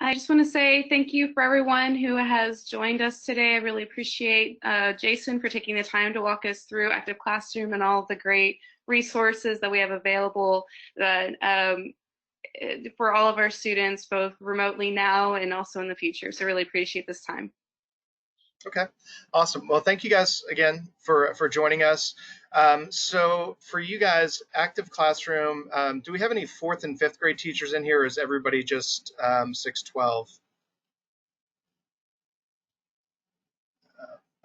I just want to say thank you for everyone who has joined us today. I really appreciate Jason for taking the time to walk us through Active Classroom and all of the great resources that we have available that, for all of our students, both remotely now and also in the future. So really appreciate this time. Okay, awesome. Well, thank you guys again for joining us. So for you guys, Active Classroom, do we have any fourth and fifth grade teachers in here, or is everybody just 612?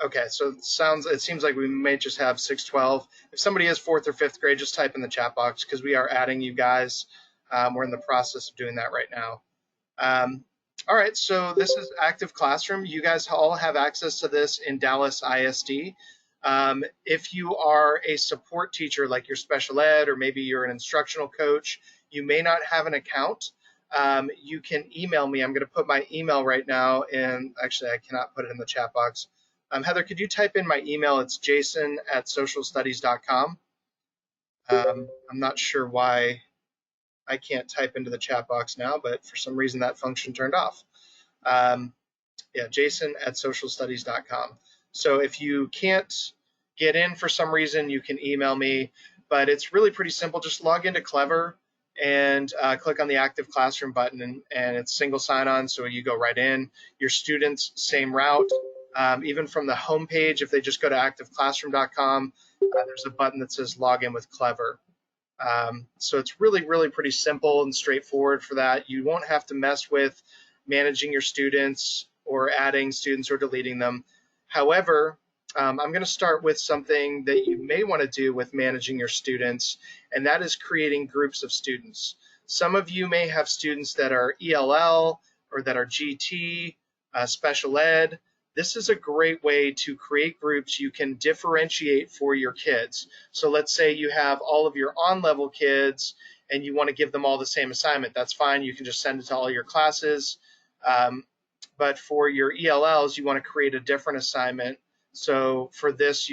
Okay, so it seems like we may just have 612. If somebody is fourth or fifth grade, just type in the chat box because we are adding you guys. We're in the process of doing that right now. All right, so this is Active Classroom. You guys all have access to this in Dallas ISD. If you are a support teacher, like your special ed, or maybe you're an instructional coach, you may not have an account. You can email me. I'm going to put my email right now, and actually I cannot put it in the chat box. Heather, could you type in my email? It's jason@socialstudies.com. I'm not sure why I can't type into the chat box now, but for some reason that function turned off. Yeah, jason@socialstudies.com. So if you can't get in for some reason, you can email me, but it's really pretty simple. Just log into Clever and click on the Active Classroom button, and it's single sign-on, so you go right in. Your students, same route. Even from the home page, if they just go to activeclassroom.com, there's a button that says Log in with Clever. So it's really pretty simple and straightforward for that. You won't have to mess with managing your students or adding students or deleting them. However, I'm going to start with something that you may want to do with managing your students, and that is creating groups of students. Some of you may have students that are ELL or that are GT, special ed. This is a great way to create groups you can differentiate for your kids. So let's say you have all of your on-level kids and you want to give them all the same assignment. That's fine. You can just send it to all your classes. But for your ELLs, you want to create a different assignment. So for this,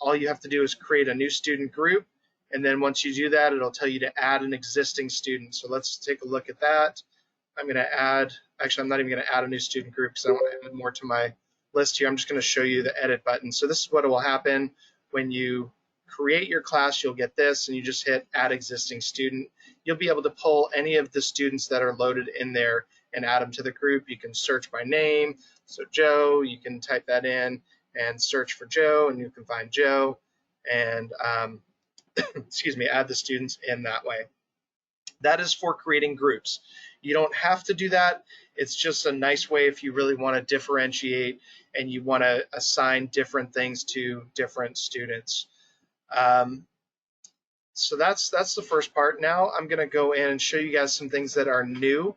all you have to do is create a new student group. And then once you do that, it'll tell you to add an existing student. So let's take a look at that. I'm going to actually, I'm not even going to add a new student group because I want to add more to my list here. I'm just going to show you the edit button. So this is what will happen when you create your class. You'll get this, and you just hit add existing student. You'll be able to pull any of the students that are loaded in there and add them to the group. You can search by name. So Joe, you can type that in and search for Joe, and you can find Joe and excuse me, add the students in that way. That is for creating groups. You don't have to do that. It's just a nice way if you really want to differentiate and you want to assign different things to different students. So that's the first part. Now I'm going to go in and show you guys some things that are new.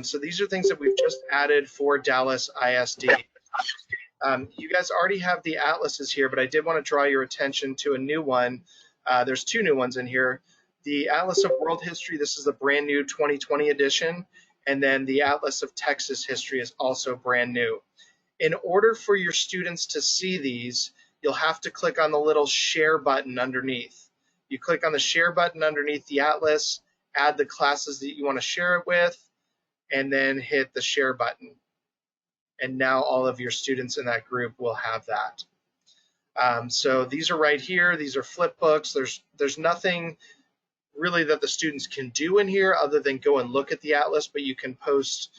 So these are things that we've just added for Dallas ISD. You guys already have the atlases here, but I did want to draw your attention to a new one. There's two new ones in here. The Atlas of World History, this is the brand new 2020 edition, and then the Atlas of Texas History is also brand new. In order for your students to see these, you'll have to click on the little share button underneath. You click on the share button underneath the Atlas, add the classes that you want to share it with, and then hit the share button. And now all of your students in that group will have that. So these are right here. These are flip books. There's nothing really that the students can do in here other than go and look at the Atlas, but you can post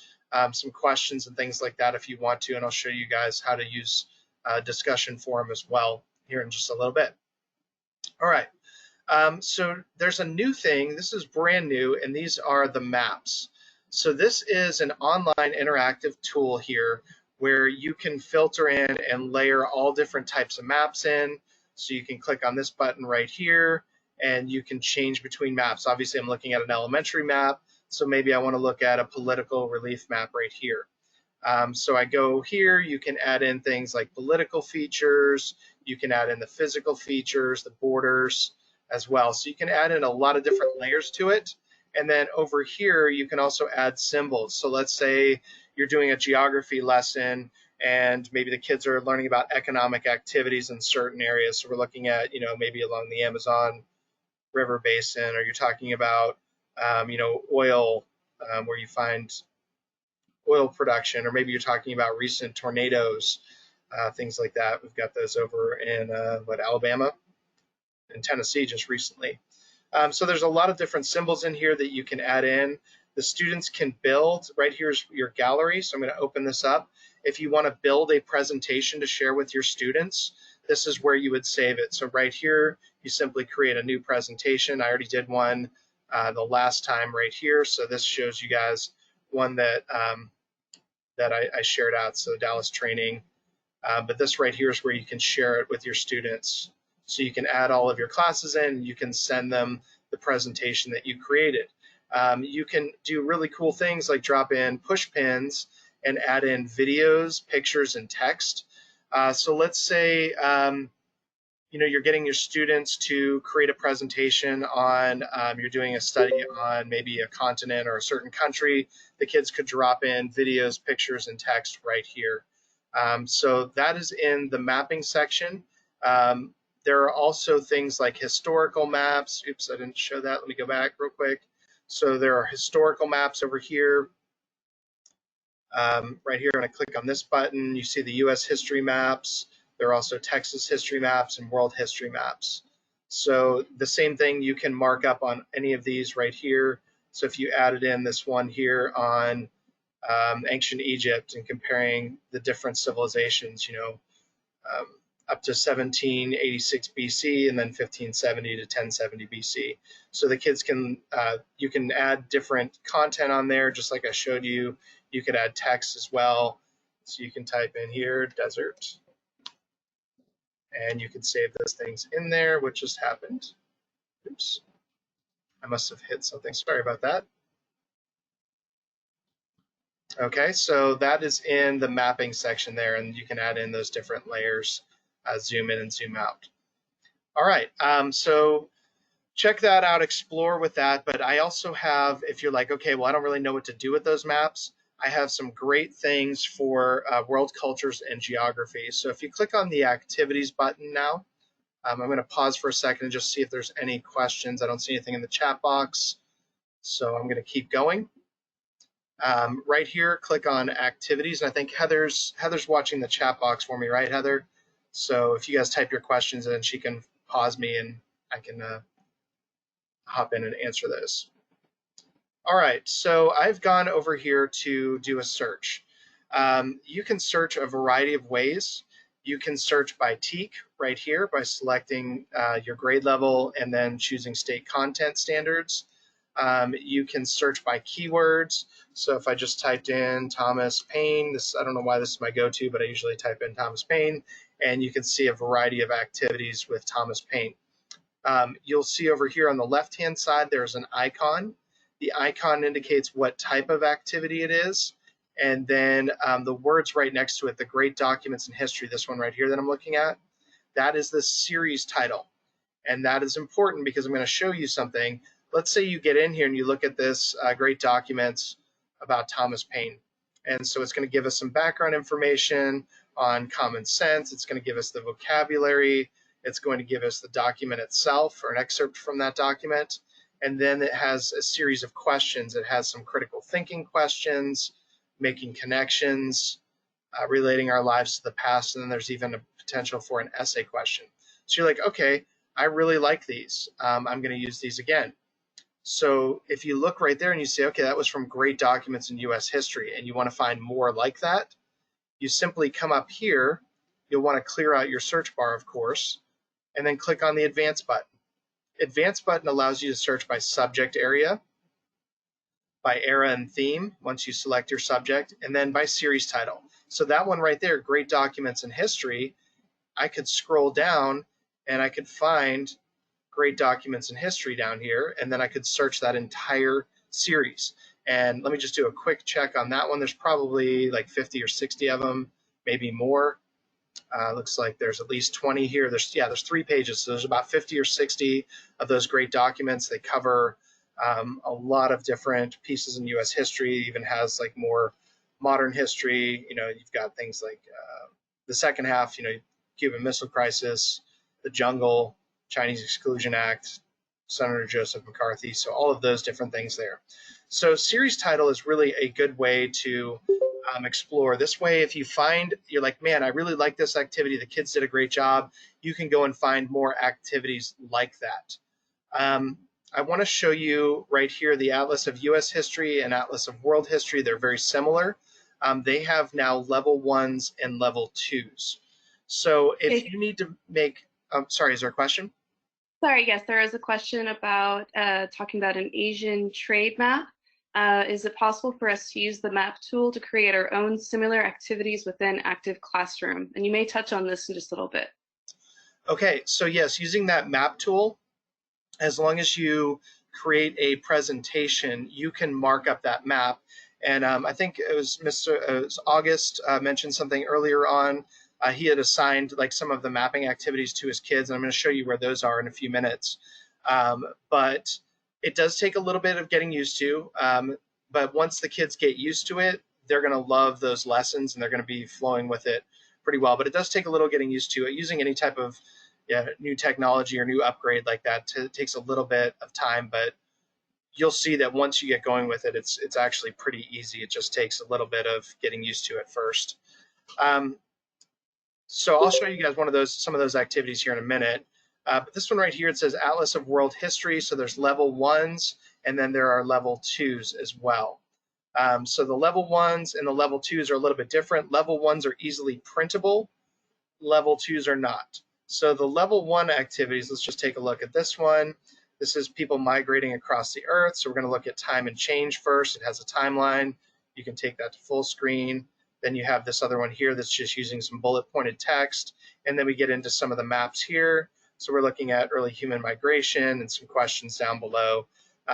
some questions and things like that if you want to, and I'll show you guys how to use discussion forum as well here in just a little bit. All right, so there's a new thing. This is brand new, and these are the maps. So this is an online interactive tool here where you can filter in and layer all different types of maps in. So you can click on this button right here, and you can change between maps. Obviously, I'm looking at an elementary map, so maybe I want to look at a political relief map right here. So I go here, you can add in things like political features, you can add in the physical features, the borders as well. So you can add in a lot of different layers to it. And then over here, you can also add symbols. So let's say you're doing a geography lesson and maybe the kids are learning about economic activities in certain areas. So we're looking at, maybe along the Amazon River Basin, or you're talking about, oil, where you find oil production, or maybe you're talking about recent tornadoes, things like that. We've got those over in Alabama and Tennessee just recently. So there's a lot of different symbols in here that you can add in. The students can build. Right here's your gallery, so I'm going to open this up. If you want to build a presentation to share with your students, this is where you would save it. So right here, you simply create a new presentation. I already did one the last time right here, so this shows you guys one that I shared out, so Dallas training. But this right here is where you can share it with your students. So you can add all of your classes in, you can send them the presentation that you created. You can do really cool things like drop in push pins and add in videos, pictures, and text. So let's say you're getting your students to create a presentation on, you're doing a study on maybe a continent or a certain country. The kids could drop in videos, pictures, and text right here. So that is in the mapping section. There are also things like historical maps. Oops, I didn't show that. Let me go back real quick. So there are historical maps over here. Right here, when I click on this button, you see the US history maps. There are also Texas history maps and world history maps. So the same thing, you can mark up on any of these right here. So if you added in this one here on ancient Egypt and comparing the different civilizations, up to 1786 BC and then 1570 to 1070 BC. So the kids can, you can add different content on there, just like I showed you. You could add text as well. So you can type in here, desert, and you can save those things in there, which just happened. Oops, I must have hit something. Sorry about that. Okay, so that is in the mapping section there, and you can add in those different layers, zoom in and zoom out. All right, so check that out, explore with that. But I also have, if you're like, okay, well, I don't really know what to do with those maps, I have some great things for world cultures and geography. So if you click on the activities button now, I'm going to pause for a second and just see if there's any questions. I don't see anything in the chat box, so I'm going to keep going. Right here, click on activities, and I think Heather's watching the chat box for me, right, Heather? So if you guys type your questions in, she can pause me and I can hop in and answer those. All right, so I've gone over here to do a search. You can search a variety of ways. You can search by TEAC right here by selecting your grade level and then choosing state content standards. You can search by keywords. So if I just typed in Thomas Paine, I don't know why this is my go-to, but I usually type in Thomas Paine, and you can see a variety of activities with Thomas Paine. You'll see over here on the left-hand side, there's an icon. The icon indicates what type of activity it is. And then the words right next to it, the Great Documents in History, this one right here that I'm looking at, that is the series title. And that is important because I'm going to show you something. Let's say you get in here and you look at this Great Documents about Thomas Paine. And so it's going to give us some background information on common sense. It's going to give us the vocabulary. It's going to give us the document itself or an excerpt from that document. And then it has a series of questions. It has some critical thinking questions, making connections, relating our lives to the past. And then there's even a potential for an essay question. So you're like, okay, I really like these. I'm going to use these again. So if you look right there and you say, okay, that was from Great Documents in U.S. History, and you want to find more like that, you simply come up here. You'll want to clear out your search bar, of course, and then click on the Advanced button. Advanced button allows you to search by subject area, by era and theme, once you select your subject, and then by series title. So that one right there, Great Documents in History, I could scroll down and I could find Great Documents in History down here, and then I could search that entire series. And let me just do a quick check on that one. There's probably like 50 or 60 of them, maybe more. Looks like there's at least 20 here. There's 3 pages, so there's about 50 or 60 of those great documents. They cover a lot of different pieces in U.S. history. It even has like more modern history. You've got things like the second half, Cuban Missile Crisis, the jungle, Chinese Exclusion Act, Senator Joseph McCarthy. So all of those different things there. So series title is really a good way to explore. This way, if you find you're like, man, I really like this activity, the kids did a great job, you can go and find more activities like that. Um, I want to show you right here the Atlas of U.S. History and Atlas of World History. They're very similar. They have now level ones and level twos. So if you need to make, sorry, is there a question? Sorry, yes, there is a question about talking about an Asian trade map. Is it possible for us to use the map tool to create our own similar activities within Active Classroom? And you may touch on this in just a little bit. Okay, so yes, using that map tool, as long as you create a presentation, you can mark up that map. And I think it was August mentioned something earlier on. He had assigned like some of the mapping activities to his kids, and I'm going to show you where those are in a few minutes. But it does take a little bit of getting used to. But once the kids get used to it, they're going to love those lessons and they're going to be flowing with it pretty well. But it does take a little getting used to it. Using any type of new technology or new upgrade like that takes a little bit of time, but you'll see that once you get going with it, it's actually pretty easy. It just takes a little bit of getting used to it first. So I'll show you guys some of those activities here in a minute. But this one right here, it says Atlas of World History. So there's level ones, and then there are level twos as well. So the level ones and the level twos are a little bit different. Level ones are easily printable. Level twos are not. So the level one activities, let's just take a look at this one. This is people migrating across the earth. So we're going to look at time and change first. It has a timeline. You can take that to full screen. Then you have this other one here that's just using some bullet pointed text. And then we get into some of the maps here. So we're looking at early human migration and some questions down below.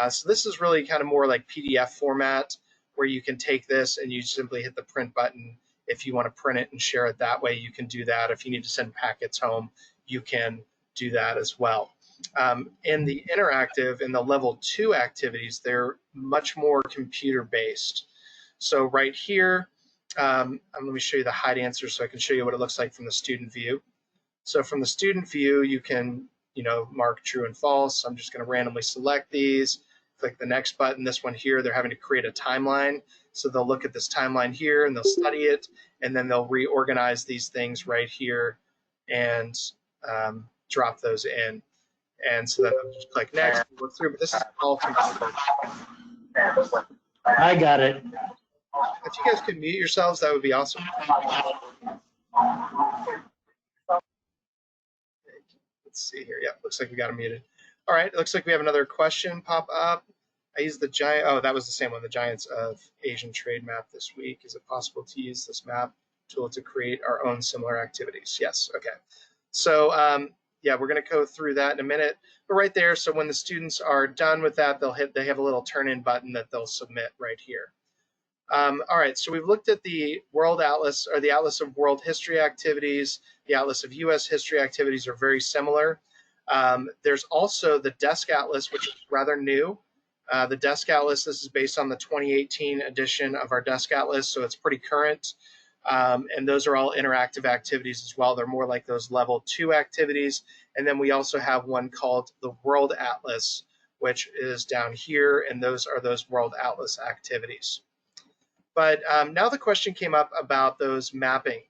So this is really kind of more like PDF format where you can take this and you simply hit the print button. If you want to print it and share it that way, you can do that. If you need to send packets home, you can do that as well. In the interactive, in the level 2 activities, they're much more computer based. So right here, let me show you the hide answer so I can show you what it looks like from the student view. So from the student view, you can mark true and false. I'm just going to randomly select these. Click the next button. This one here, they're having to create a timeline. So they'll look at this timeline here and they'll study it, and then they'll reorganize these things right here and drop those in. And so then I'll just click next and work through. But this is all computer. I got it. If you guys could mute yourselves, that would be awesome. Let's see here. Yeah, looks like we got them muted. All right, it looks like we have another question pop up. I used the giant, oh, that was the same one, the Giants of Asian Trade map this week. Is it possible to use this map tool to create our own similar activities? Yes, okay. So yeah, we're gonna go through that in a minute. But right there, so when the students are done with that, they have a little turn-in button that they'll submit right here. All right, so we've looked at the World Atlas, or the Atlas of World History activities. The Atlas of U.S. History activities are very similar. There's also the Desk Atlas, which is rather new. The Desk Atlas, this is based on the 2018 edition of our Desk Atlas, so it's pretty current. And those are all interactive activities as well. They're more like those level 2 activities. And then we also have one called the World Atlas, which is down here, and those are those World Atlas activities. But now the question came up about those mapping.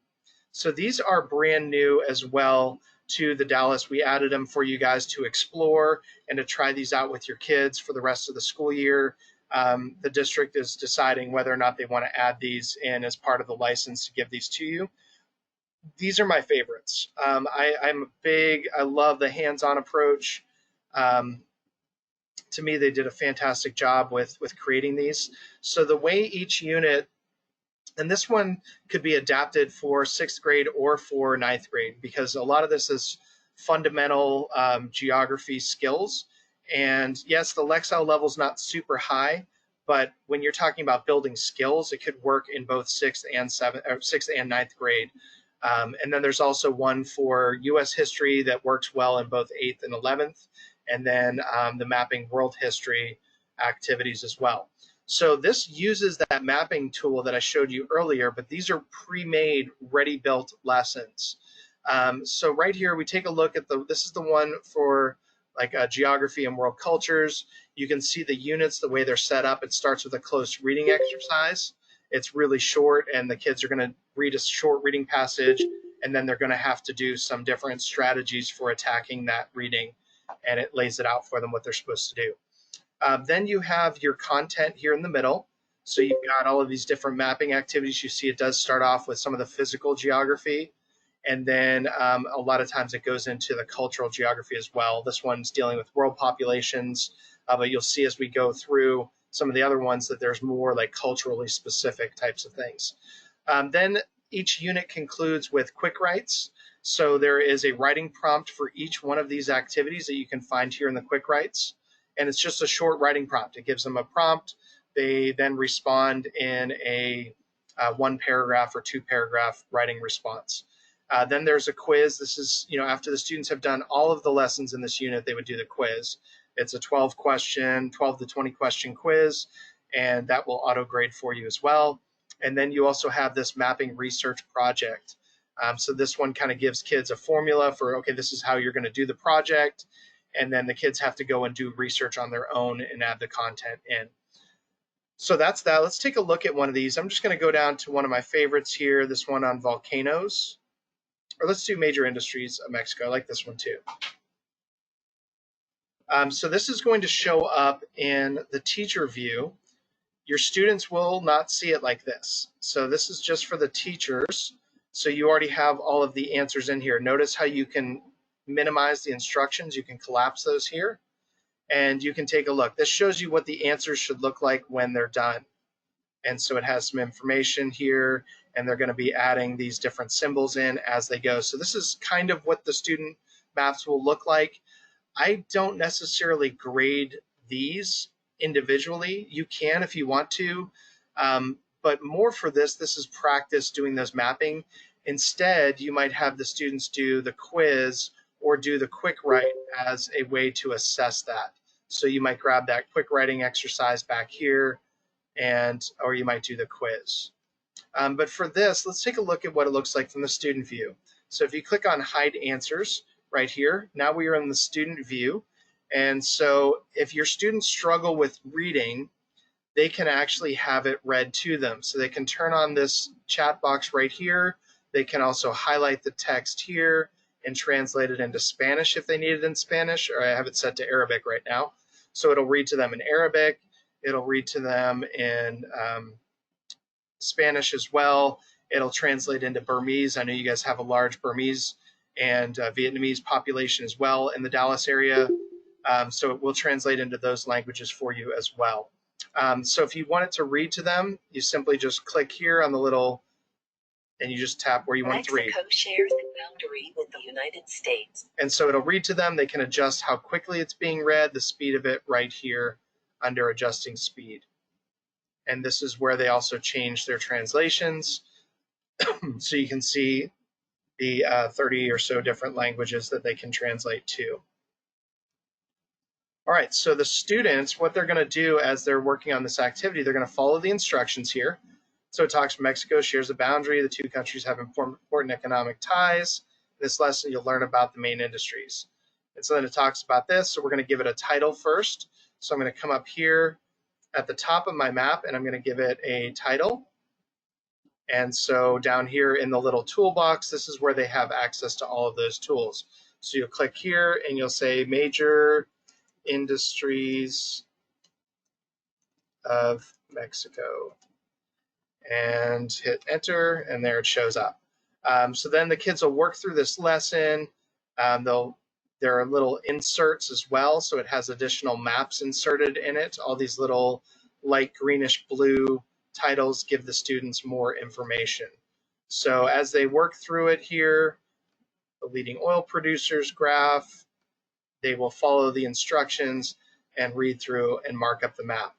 So these are brand new as well to the Dallas. We added them for you guys to explore and to try these out with your kids for the rest of the school year. The district is deciding whether or not they want to add these in as part of the license to give these to you. These are my favorites. I love the hands-on approach. To me, they did a fantastic job with creating these. So the way each unit, and this one could be adapted for 6th grade or for 9th grade, because a lot of this is fundamental geography skills. And yes, the Lexile level is not super high, but when you're talking about building skills, it could work in both 6th and 9th grade. And then there's also one for U.S. history that works well in both 8th and 11th, and then the mapping world history activities as well. So this uses that mapping tool that I showed you earlier, but these are pre-made, ready-built lessons. So right here, we take a look at this is the one for like geography and world cultures. You can see the units, the way they're set up. It starts with a close reading exercise. It's really short, and the kids are going to read a short reading passage, and then they're going to have to do some different strategies for attacking that reading, and it lays it out for them what they're supposed to do. Then you have your content here in the middle. So you've got all of these different mapping activities. You see it does start off with some of the physical geography, and then a lot of times it goes into the cultural geography as well. This one's dealing with world populations, but you'll see as we go through some of the other ones that there's more like culturally specific types of things. Then each unit concludes with quick writes. So there is a writing prompt for each one of these activities that you can find here in the quick writes. And it's just a short writing prompt. It gives them a prompt. They then respond in a 1 paragraph or 2 paragraph writing response. Then there's a quiz. This is, after the students have done all of the lessons in this unit, they would do the quiz. It's a 12 to 20 question quiz, and that will auto grade for you as well. And then you also have this mapping research project. So this one kind of gives kids a formula for, okay, this is how you're going to do the project. And then the kids have to go and do research on their own and add the content in. So that's that. Let's take a look at one of these. I'm just going to go down to one of my favorites here, this one on volcanoes. Or let's do major industries of Mexico. I like this one too. So this is going to show up in the teacher view. Your students will not see it like this. So this is just for the teachers. So you already have all of the answers in here. Notice how you can minimize the instructions. You can collapse those here, and you can take a look. This shows you what the answers should look like when they're done. And so it has some information here, and they're going to be adding these different symbols in as they go. So this is kind of what the student maps will look like. I don't necessarily grade these individually. You can if you want to, but more for this is practice doing those mapping. Instead, you might have the students do the quiz or do the quick write as a way to assess that. So you might grab that quick writing exercise back here, or you might do the quiz. But for this, let's take a look at what it looks like from the student view. So if you click on Hide Answers right here, now we are in the student view. And so if your students struggle with reading, they can actually have it read to them. So they can turn on this chat box right here. They can also highlight the text here and translate it into Spanish if they need it in Spanish, or I have it set to Arabic right now. So it'll read to them in Arabic. It'll read to them in Spanish as well. It'll translate into Burmese. I know you guys have a large Burmese and Vietnamese population as well in the Dallas area. So it will translate into those languages for you as well. So if you want it to read to them, you simply just click here on the little, and you just tap where you want it to read. Mexico shares the boundary with the United States. And so it'll read to them. They can adjust how quickly it's being read, the speed of it right here under adjusting speed. And this is where they also change their translations. So you can see the 30 or so different languages that they can translate to. All right, so the students, what they're going to do as they're working on this activity, they're going to follow the instructions here. So it talks Mexico shares a boundary. The two countries have important economic ties. In this lesson, you'll learn about the main industries. And so then it talks about this. So we're going to give it a title first. So I'm going to come up here at the top of my map, and I'm going to give it a title. And so down here in the little toolbox, this is where they have access to all of those tools. So you'll click here, and you'll say Major Industries of Mexico, and hit enter, and there it shows up. So then the kids will work through this lesson. There are little inserts as well, so it has additional maps inserted in it. All these little light greenish blue titles give the students more information. So as they work through it here, the leading oil producers graph, they will follow the instructions and read through and mark up the map.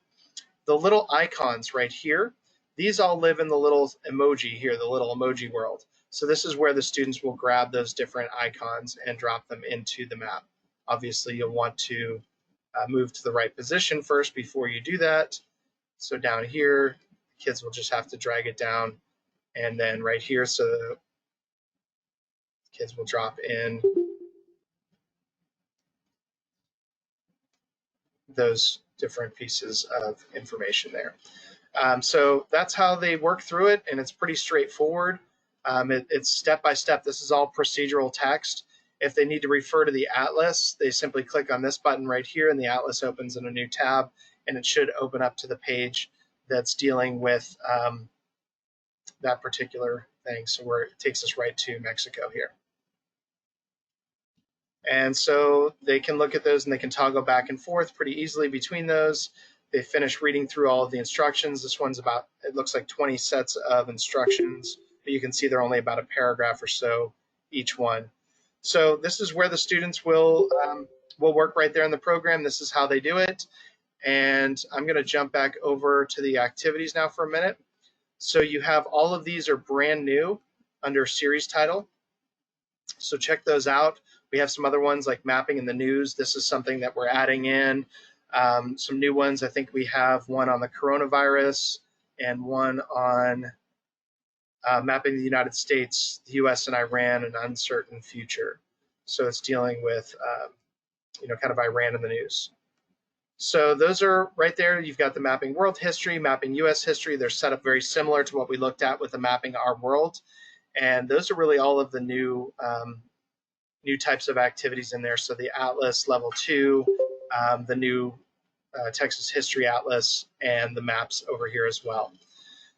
The little icons right here, these all live in the little emoji here, the little emoji world. So this is where the students will grab those different icons and drop them into the map. Obviously, you'll want to move to the right position first before you do that. So down here, kids will just have to drag it down, and then right here, so the kids will drop in those different pieces of information there. So that's how they work through it, and it's pretty straightforward. It's step by step. This is all procedural text. If they need to refer to the atlas, they simply click on this button right here, and the atlas opens in a new tab, and it should open up to the page that's dealing with that particular thing. So where it takes us right to Mexico here. And so they can look at those and they can toggle back and forth pretty easily between those. They finish reading through all of the instructions. This one's about, it looks like 20 sets of instructions, but you can see they're only about a paragraph or so each one. So this is where the students will work right there in the program. This is how they do it. And I'm going to jump back over to the activities now for a minute. So you have all of these are brand new under series title. So check those out. We have some other ones like mapping in the news. This is something that we're adding in. Some new ones. I think we have one on the coronavirus and one on mapping the United States, the U.S. and Iran, an uncertain future. So it's dealing with, kind of Iran in the news. So those are right there. You've got the mapping world history, mapping U.S. history. They're set up very similar to what we looked at with the mapping our world. And those are really all of the new types of activities in there. So the Atlas Level 2, the new Texas History Atlas, and the maps over here as well.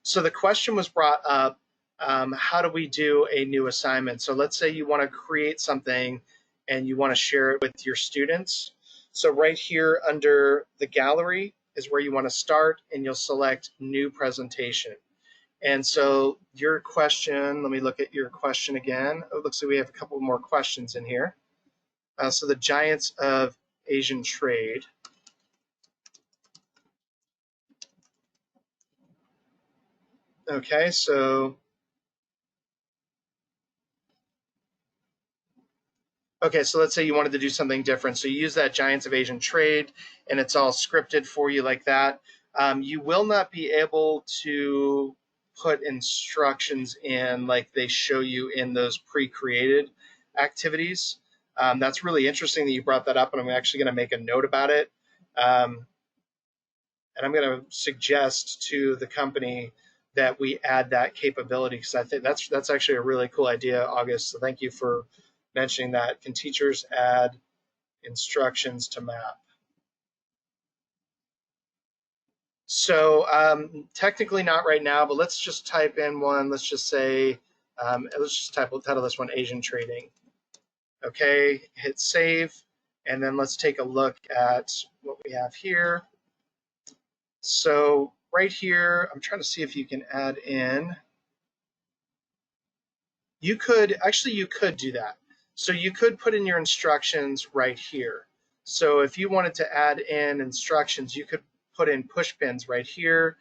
So the question was brought up, how do we do a new assignment? So let's say you want to create something and you want to share it with your students. So right here under the gallery is where you want to start, and you'll select New Presentation. And so your question, let me look at your question again. Oh, it looks like we have a couple more questions in here. So the giants of Asian trade. Okay, so let's say you wanted to do something different. So you use that giants of Asian trade, and it's all scripted for you like that. You will not be able to put instructions in like they show you in those pre-created activities. That's really interesting that you brought that up, and I'm actually going to make a note about it. And I'm going to suggest to the company that we add that capability, because I think that's actually a really cool idea, August. So thank you for mentioning that. Can teachers add instructions to map? So technically not right now, but let's just type in one. Let's just say, let's just title this one Asian Trading. Okay, hit save, and then let's take a look at what we have here. So right here, I'm trying to see if you can add in. You could do that. So you could put in your instructions right here. So if you wanted to add in instructions, you could put in push pins right here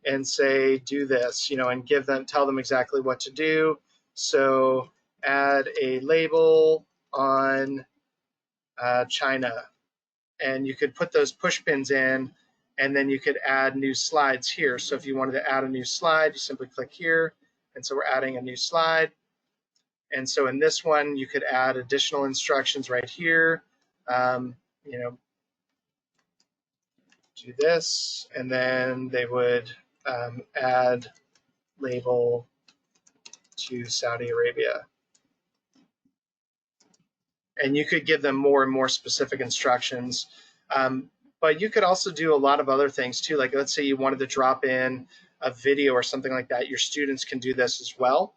and say, do this, and tell them exactly what to do. So add a label on China, and you could put those push pins in, and then you could add new slides here. So if you wanted to add a new slide, you simply click here, and so we're adding a new slide. And so in this one, you could add additional instructions right here. Do this, and then they would add label to Saudi Arabia. And you could give them more and more specific instructions. But you could also do a lot of other things too. Like let's say you wanted to drop in a video or something like that. Your students can do this as well.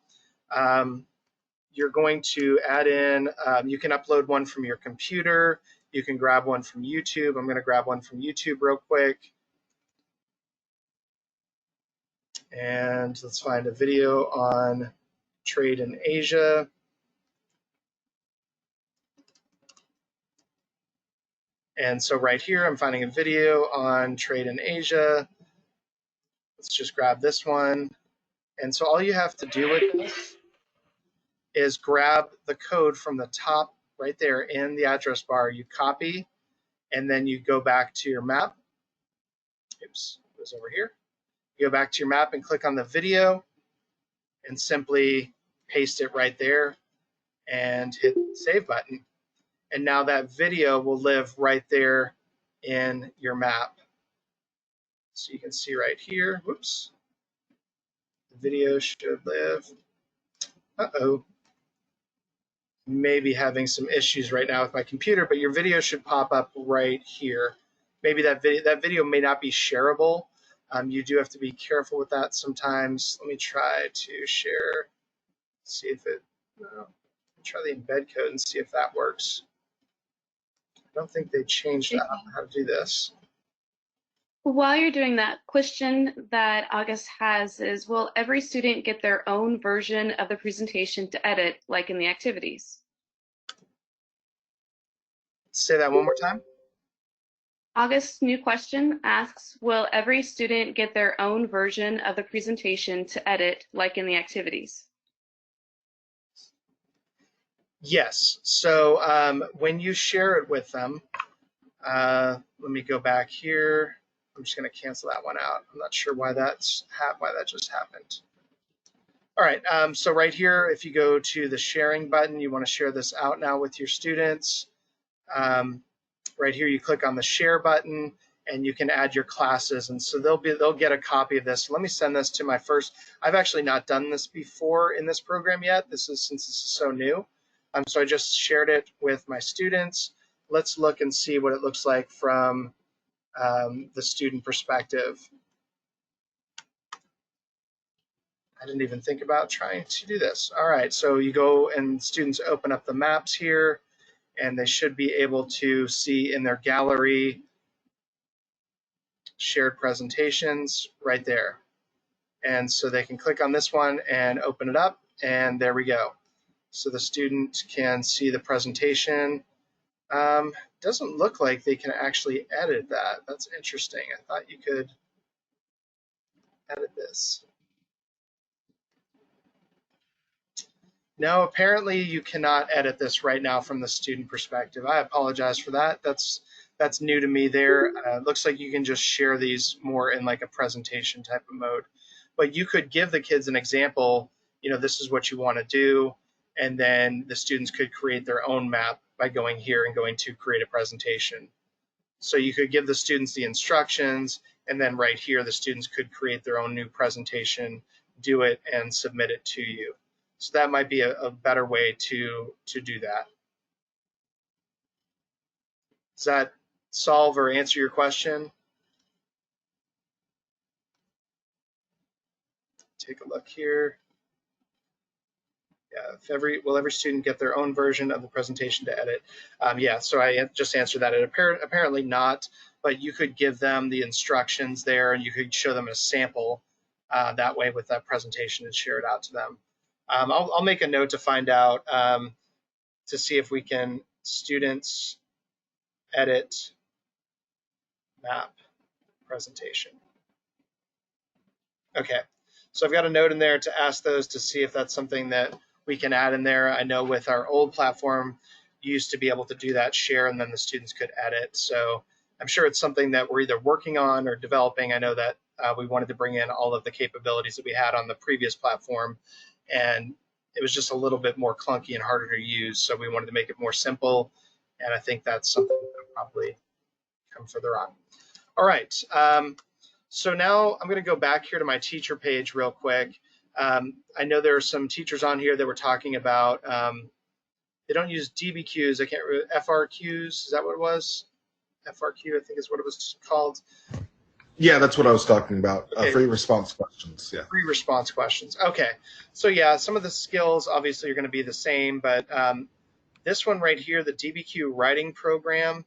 You're going to add in, you can upload one from your computer. You can grab one from YouTube. I'm going to grab one from YouTube real quick. And let's find a video on trade in Asia. And so right here, I'm finding a video on trade in Asia. Let's just grab this one. And so all you have to do with this is grab the code from the top right there in the address bar. You copy, and then you go back to your map. Oops, it was over here. You go back to your map and click on the video and simply paste it right there and hit the save button. And now that video will live right there in your map. So you can see right here, whoops, the video should live. Uh-oh, maybe having some issues right now with my computer, but your video should pop up right here. Maybe that video may not be shareable. You do have to be careful with that sometimes. Let me try to share, see if it, no, try the embed code and see if that works. I don't think they changed how to do this. While you're doing that, question that August has is, will every student get their own version of the presentation to edit, like in the activities? Say that one more time. August's new question asks, will every student get their own version of the presentation to edit, like in the activities? Yes. So when you share it with them, let me go back here. I'm just going to cancel that one out. I'm not sure why that just happened. All right. So right here, if you go to the sharing button, you want to share this out now with your students. Right here, you click on the share button, and you can add your classes, and so they'll get a copy of this. Let me send this to my first. I've actually not done this before in this program yet. Since this is so new. So I just shared it with my students. Let's look and see what it looks like from the student perspective. I didn't even think about trying to do this. All right, so you go and students open up the maps here, and they should be able to see in their gallery shared presentations right there. And so they can click on this one and open it up, and there we go. So the student can see the presentation. Doesn't look like they can actually edit that. That's interesting. I thought you could edit this. No, apparently you cannot edit this right now from the student perspective. I apologize for that. That's new to me there. Looks like you can just share these more in like a presentation type of mode. But you could give the kids an example, this is what you want to do, and then the students could create their own map by going here and going to create a presentation. So you could give the students the instructions, and then right here the students could create their own new presentation, do it, and submit it to you. So that might be a better way to do that. Does that solve or answer your question? Take a look here. Yeah, will every student get their own version of the presentation to edit? Yeah, so I just answered that. Apparently not, but you could give them the instructions there, and you could show them a sample that way with that presentation and share it out to them. I'll make a note to find out to see if we can students edit map presentation. Okay, so I've got a note in there to ask those to see if that's something that we can add in there. I know with our old platform, you used to be able to do that share, and then the students could edit. So I'm sure it's something that we're either working on or developing. I know that we wanted to bring in all of the capabilities that we had on the previous platform, and it was just a little bit more clunky and harder to use. So we wanted to make it more simple, and I think that's something that will probably come further on. All right. So now I'm going to go back here to my teacher page real quick. I know there are some teachers on here that were talking about they don't use DBQs. I can't remember, FRQs. Is that what it was? FRQ, I think is what it was called. Yeah, that's what I was talking about. Okay. Free response questions. Yeah. Free response questions. Okay. So yeah, some of the skills obviously are going to be the same, but this one right here, the DBQ writing program,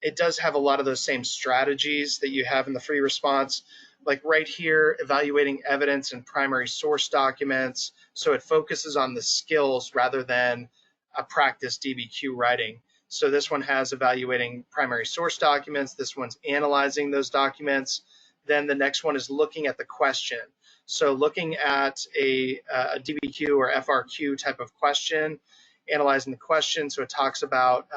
it does have a lot of those same strategies that you have in the free response. Like right here, evaluating evidence and primary source documents. So it focuses on the skills rather than a practice DBQ writing. So this one has evaluating primary source documents. This one's analyzing those documents. Then the next one is looking at the question. So looking at a DBQ or FRQ type of question, analyzing the question. So it talks about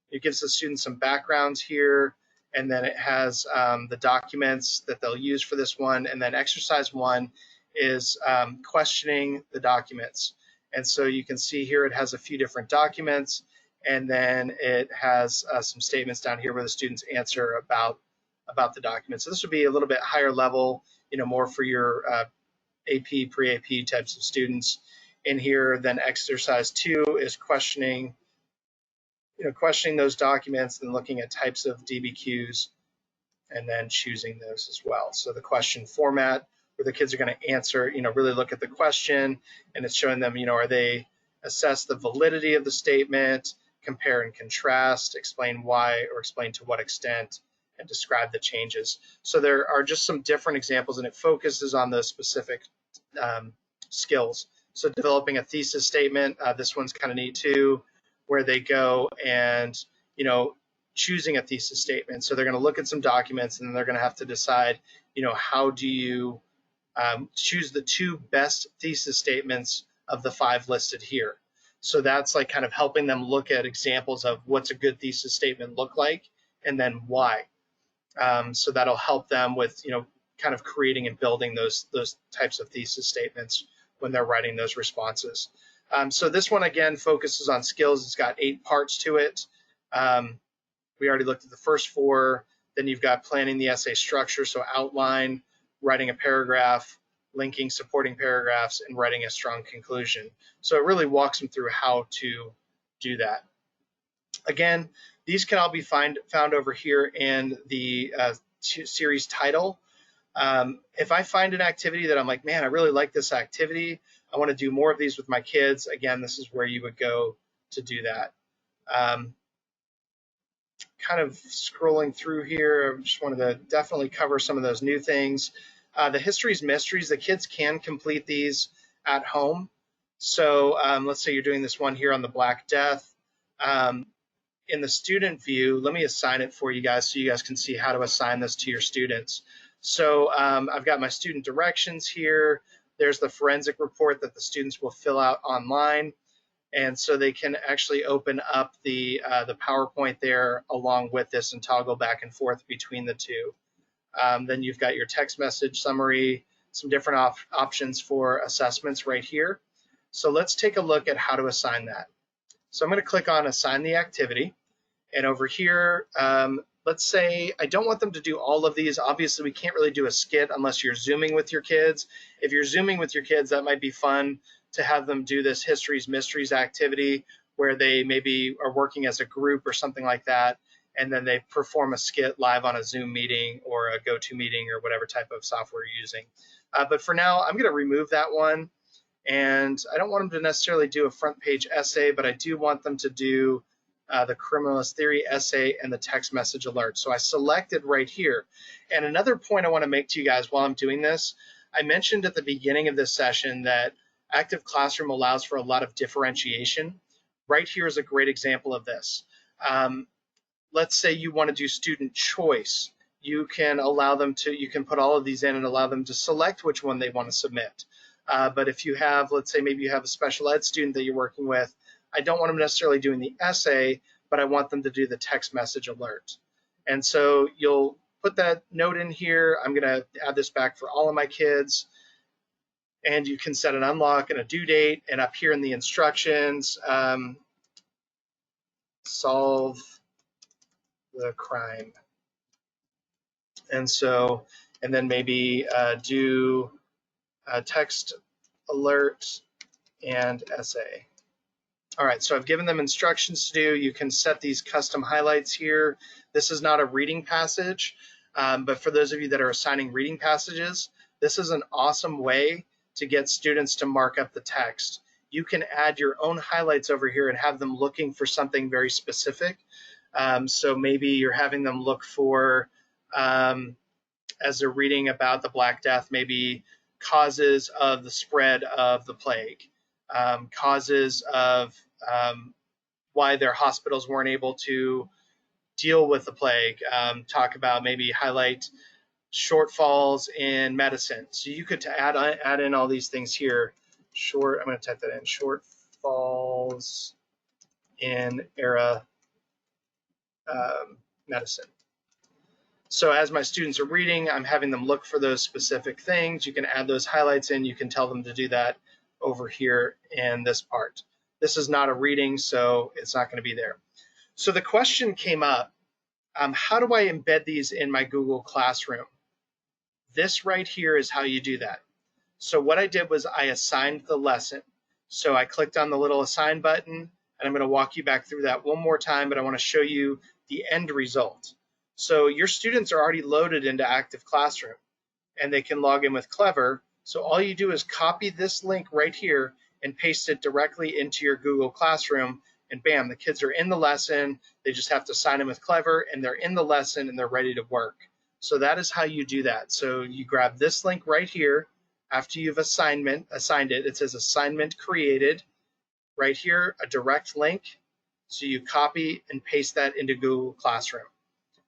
it gives the students some backgrounds here, and then it has the documents that they'll use for this one. And then exercise 1 is questioning the documents. And so you can see here it has a few different documents, and then it has some statements down here where the students answer about about the document. So this would be a little bit higher level, more for your AP, pre-AP types of students in here. Then exercise 2 is questioning those documents and looking at types of DBQs and then choosing those as well. So the question format, where the kids are going to answer, really look at the question, and it's showing them, are they assess the validity of the statement, compare and contrast, explain why or explain to what extent, and describe the changes. So there are just some different examples, and it focuses on those specific skills. So developing a thesis statement, this one's kind of neat too, where they go and, choosing a thesis statement. So they're going to look at some documents and then they're going to have to decide, how do you choose the 2 best thesis statements of the 5 listed here. So that's like kind of helping them look at examples of what's a good thesis statement look like and then why. So that'll help them with, kind of creating and building those types of thesis statements when they're writing those responses. So this one, again, focuses on skills. It's got 8 parts to it. We already looked at the first 4. Then you've got planning the essay structure, so outline, writing a paragraph, linking supporting paragraphs, and writing a strong conclusion. So it really walks them through how to do that. Again, these can all be found over here in the series title. If I find an activity that I'm like, man, I really like this activity, I want to do more of these with my kids, again, this is where you would go to do that. Kind of scrolling through here, I just wanted to definitely cover some of those new things. The histories, mysteries, the kids can complete these at home. So let's say you're doing this one here on the Black Death. In the student view, let me assign it for you guys so you guys can see how to assign this to your students. So I've got my student directions here. There's the forensic report that the students will fill out online. And so they can actually open up the PowerPoint there along with this and toggle back and forth between the 2. Then you've got your text message summary, some different options for assessments right here. So let's take a look at how to assign that. So I'm going to click on Assign the Activity. And over here, let's say I don't want them to do all of these. Obviously, we can't really do a skit unless you're Zooming with your kids. If you're Zooming with your kids, that might be fun to have them do this histories, mysteries activity where they maybe are working as a group or something like that, and then they perform a skit live on a Zoom meeting or a GoToMeeting or whatever type of software you're using. But for now, I'm going to remove that one. And I don't want them to necessarily do a front page essay, but I do want them to do the criminalist theory essay and the text message alert. So I selected right here. And another point I want to make to you guys while I'm doing this, I mentioned at the beginning of this session that Active Classroom allows for a lot of differentiation. Right here is a great example of this. Let's say you want to do student choice. You can allow them to, you can put all of these in and allow them to select which one they want to submit. But if you have, let's say maybe you have a special ed student that you're working with, I don't want them necessarily doing the essay, but I want them to do the text message alert. And so you'll put that note in here. I'm going to add this back for all of my kids. And you can set an unlock and a due date. And up here in the instructions, solve the crime. And so, and then maybe do a text alert and essay. All right, so I've given them instructions to do. You can set these custom highlights here. This is not a reading passage, but for those of you that are assigning reading passages, this is an awesome way to get students to mark up the text. You can add your own highlights over here and have them looking for something very specific. So maybe you're having them look for, as they're reading about the Black Death, maybe causes of the spread of the plague, causes of why their hospitals weren't able to deal with the plague, talk about maybe highlight shortfalls in medicine. So you could add in all these things here. I'm going to type that in, shortfalls in era medicine. So as my students are reading, I'm having them look for those specific things. You can add those highlights in. You can tell them to do that over here in this part. This is not a reading, so it's not going to be there. So the question came up, How do I embed these in my Google Classroom? This right here is how you do that. So what I did was I assigned the lesson. So I clicked on the little assign button, and I'm going to walk you back through that one more time, but I want to show you the end result. So your students are already loaded into Active Classroom, and they can log in with Clever. So all you do is copy this link right here and paste it directly into your Google Classroom, and bam, the kids are in the lesson. They just have to sign in with Clever, and they're in the lesson, and they're ready to work. So that is how you do that. So you grab this link right here. After you've assigned it, it says assignment created. Right here, a direct link. So you copy and paste that into Google Classroom.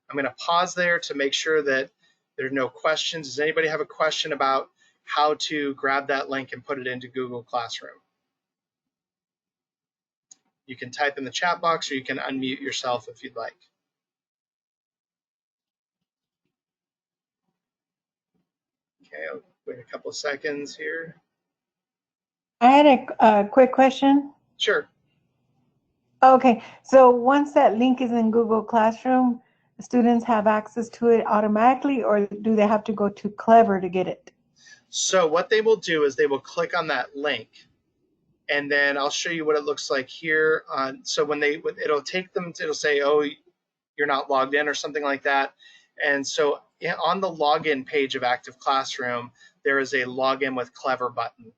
I'm going to pause there to make sure that there are no questions. Does anybody have a question about how to grab that link and put it into Google Classroom? You can type in the chat box, or you can unmute yourself if you'd like. Okay, I'll wait a couple of seconds here. I had a quick question. Sure. Okay, so once that link is in Google Classroom, students have access to it automatically, or do they have to go to Clever to get it? So what they will do is they will click on that link, and then I'll show you what it looks like here. So when it'll take them, it'll say, oh, you're not logged in or something like that. And so on the login page of Active Classroom, there is a login with Clever button.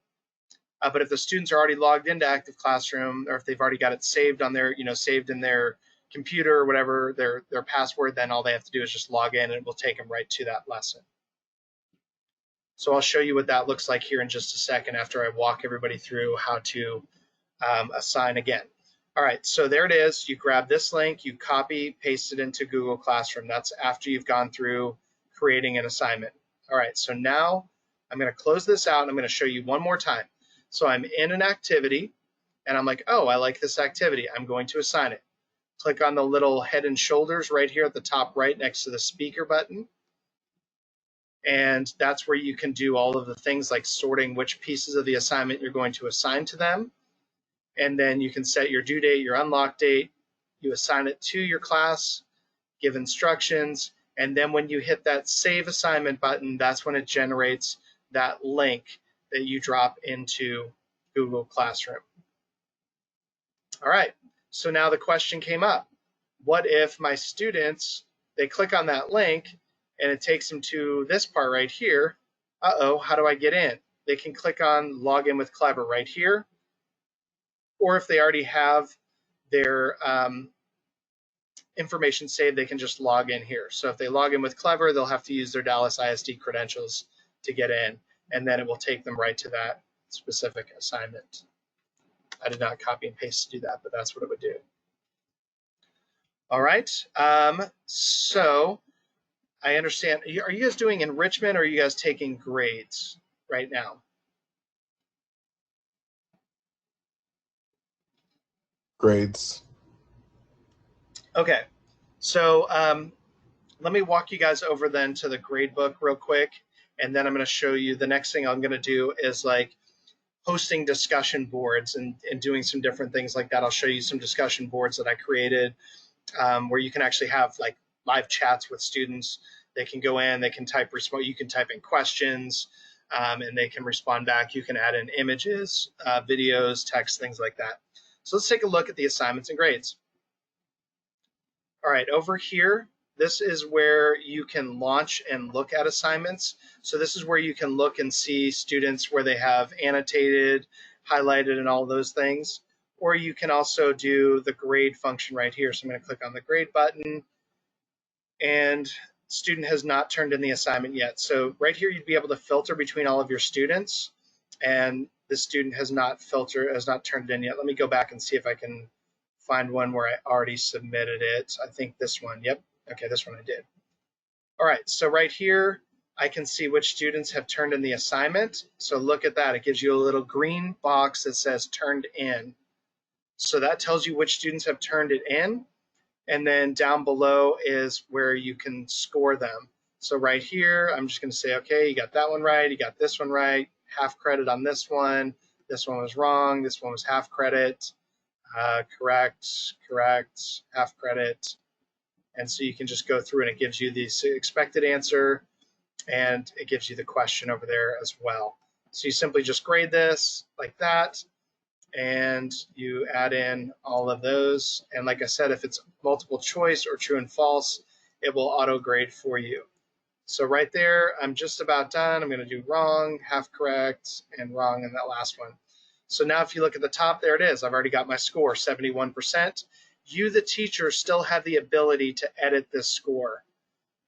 But if the students are already logged into Active Classroom, or if they've already got it saved on their, saved in their computer or whatever, their password, then all they have to do is just log in, and it will take them right to that lesson. So I'll show you what that looks like here in just a second after I walk everybody through how to assign again. All right, so there it is. You grab this link, you copy, paste it into Google Classroom. That's after you've gone through creating an assignment. All right, so now I'm going to close this out, and I'm going to show you one more time. So I'm in an activity, and I'm like, oh, I like this activity. I'm going to assign it. Click on the little head and shoulders right here at the top right next to the speaker button. And that's where you can do all of the things like sorting which pieces of the assignment you're going to assign to them. And then you can set your due date, your unlock date, you assign it to your class, give instructions, and then when you hit that save assignment button, that's when it generates that link that you drop into Google Classroom. All right, so now the question came up. What if my students, they click on that link and it takes them to this part right here? Uh-oh, how do I get in? They can click on log in with Clever right here. Or if they already have their information saved, they can just log in here. So if they log in with Clever, they'll have to use their Dallas ISD credentials to get in, and then it will take them right to that specific assignment. I did not copy and paste to do that, but that's what it would do. All right, so I understand. Are you guys doing enrichment, or are you guys taking grades right now? Grades. Okay, so let me walk you guys over then to the grade book real quick, and then I'm going to show you the next thing I'm going to do is like hosting discussion boards and doing some different things like that. I'll show you some discussion boards that I created where you can actually have like live chats with students. They can go in, they can type, you can type in questions, and they can respond back. You can add in images, videos, text, things like that. So let's take a look at the assignments and grades. All right, over here, this is where you can launch and look at assignments. So this is where you can look and see students where they have annotated, highlighted, and all those things. Or you can also do the grade function right here. So I'm going to click on the grade button, and student has not turned in the assignment yet. So right here, you'd be able to filter between all of your students, and the student has not turned it in yet. Let me go back and see if I can find one where I already submitted it. I think this one. Yep. Okay, this one I did. All right, so right here, I can see which students have turned in the assignment. So look at that. It gives you a little green box that says turned in. So that tells you which students have turned it in. And then down below is where you can score them. So right here, I'm just going to say, okay, you got that one right. You got this one right. Half credit on this one. This one was wrong. This one was half credit. Correct, half credit. And so you can just go through and it gives you the expected answer and it gives you the question over there as well. So you simply just grade this like that and you add in all of those. And like I said, if it's multiple choice or true and false, it will auto grade for you. So right there, I'm just about done. I'm going to do wrong, half correct, and wrong in that last one. So now if you look at the top, there it is. I've already got my score, 71%. You, the teacher, still have the ability to edit this score.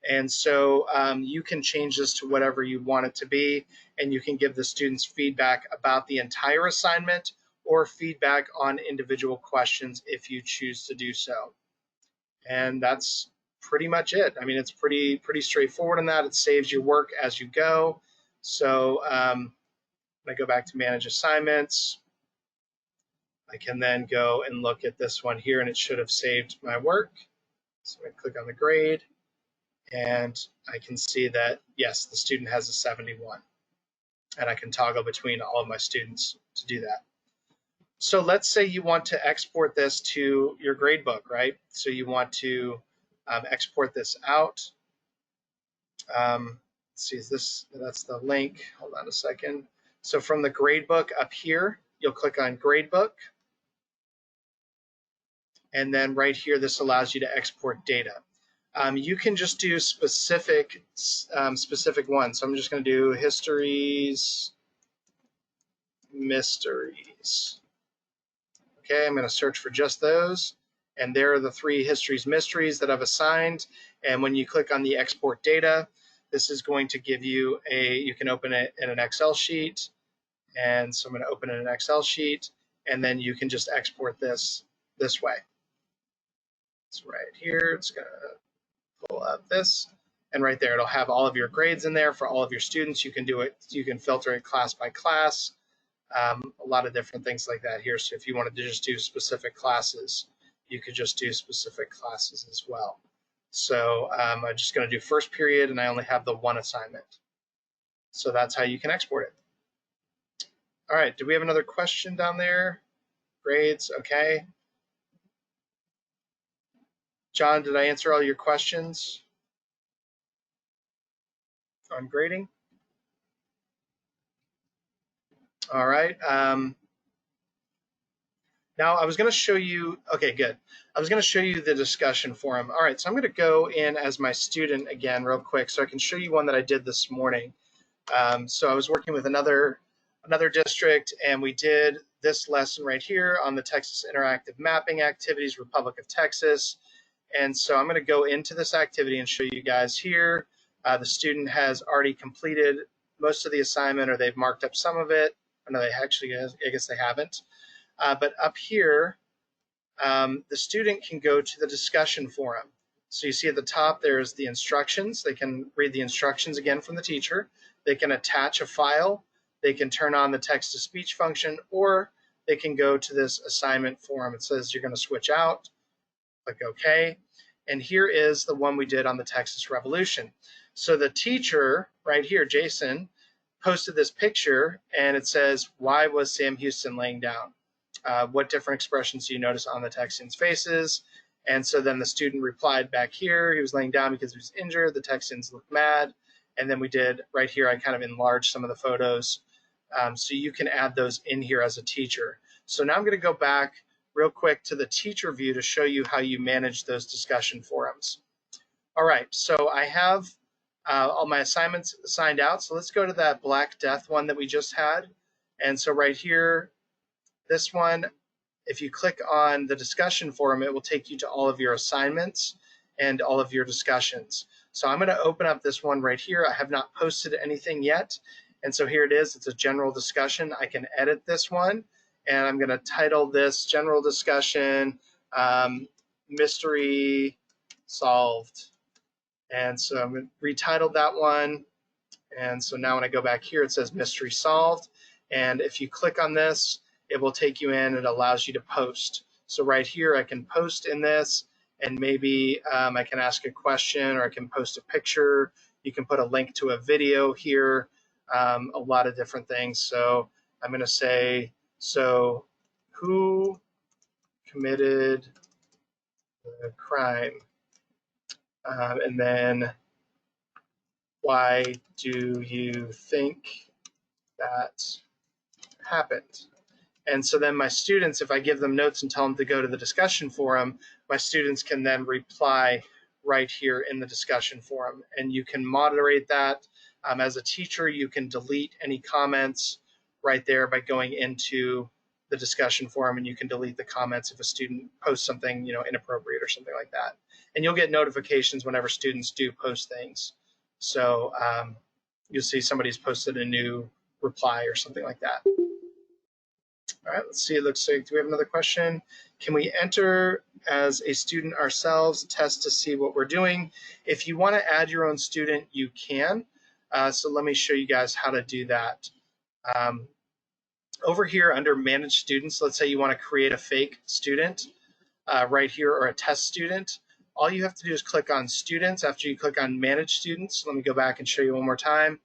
And so you can change this to whatever you want it to be, and you can give the students feedback about the entire assignment or feedback on individual questions if you choose to do so. And that's pretty much it. I mean, it's pretty straightforward in that. It saves your work as you go. So when I go back to manage assignments, I can then go and look at this one here, and it should have saved my work. So I click on the grade, and I can see that, yes, the student has a 71. And I can toggle between all of my students to do that. So let's say you want to export this to your gradebook, right? So you want to export this out. Let's see, is this, that's the link. Hold on a second. So from the gradebook up here, you'll click on gradebook. And then right here, this allows you to export data. You can just do specific ones. So I'm just going to do histories, mysteries. Okay, I'm going to search for just those. And there are the 3 histories mysteries that I've assigned. And when you click on the export data, this is going to give you you can open it in an Excel sheet. And so I'm going to open in an Excel sheet. And then you can just export this way. It's right here. It's going to pull up this. And right there, it'll have all of your grades in there for all of your students. You can do it. You can filter it class by class. A lot of different things like that here. So if you wanted to just do specific classes, you could just do specific classes as well. So I'm just going to do first period, and I only have the 1 assignment. So that's how you can export it. All right, do we have another question down there? Grades, okay. John, did I answer all your questions on grading? All right. Now I was going to show you, okay, good. I was going to show you the discussion forum. All right, so I'm going to go in as my student again real quick so I can show you one that I did this morning. So I was working with another district, and we did this lesson right here on the Texas Interactive Mapping Activities, Republic of Texas. And so I'm going to go into this activity and show you guys here. The student has already completed most of the assignment, or they've marked up some of it. No, they actually, I guess they haven't. But up here, the student can go to the discussion forum. So you see at the top, there's the instructions. They can read the instructions again from the teacher. They can attach a file. They can turn on the text-to-speech function, or they can go to this assignment forum. It says you're going to switch out. Click OK. And here is the one we did on the Texas Revolution. So the teacher right here, Jason, posted this picture, and it says, why was Sam Houston laying down? What different expressions do you notice on the Texans' faces? And so then the student replied back here, he was laying down because he was injured. The Texans looked mad. And then we did right here, I kind of enlarged some of the photos. So you can add those in here as a teacher. So now I'm going to go back real quick to the teacher view to show you how you manage those discussion forums. All right, so I have all my assignments assigned out. So let's go to that Black Death one that we just had. And so right here, this one, if you click on the discussion forum, it will take you to all of your assignments and all of your discussions. So I'm going to open up this one right here. I have not posted anything yet. And so here it is. It's a general discussion. I can edit this one. And I'm going to title this General Discussion Mystery Solved. And so I'm going to retitle that one. And so now when I go back here, it says Mystery Solved. And if you click on this, it will take you in. It allows you to post. So right here, I can post in this, and maybe I can ask a question, or I can post a picture. You can put a link to a video here, a lot of different things. So I'm going to say, so who committed the crime? And then, why do you think that happened? And so then my students, if I give them notes and tell them to go to the discussion forum, my students can then reply right here in the discussion forum. And you can moderate that. As a teacher, you can delete any comments right there by going into the discussion forum, and you can delete the comments if a student posts something, inappropriate or something like that. And you'll get notifications whenever students do post things. So you'll see somebody's posted a new reply or something like that. All right, let's see. It looks like, do we have another question? Can we enter as a student ourselves, test to see what we're doing? If you want to add your own student, you can. So let me show you guys how to do that. Over here under Manage Students, let's say you want to create a fake student right here, or a test student. All you have to do is click on Students after you click on Manage Students. Let me go back and show you one more time.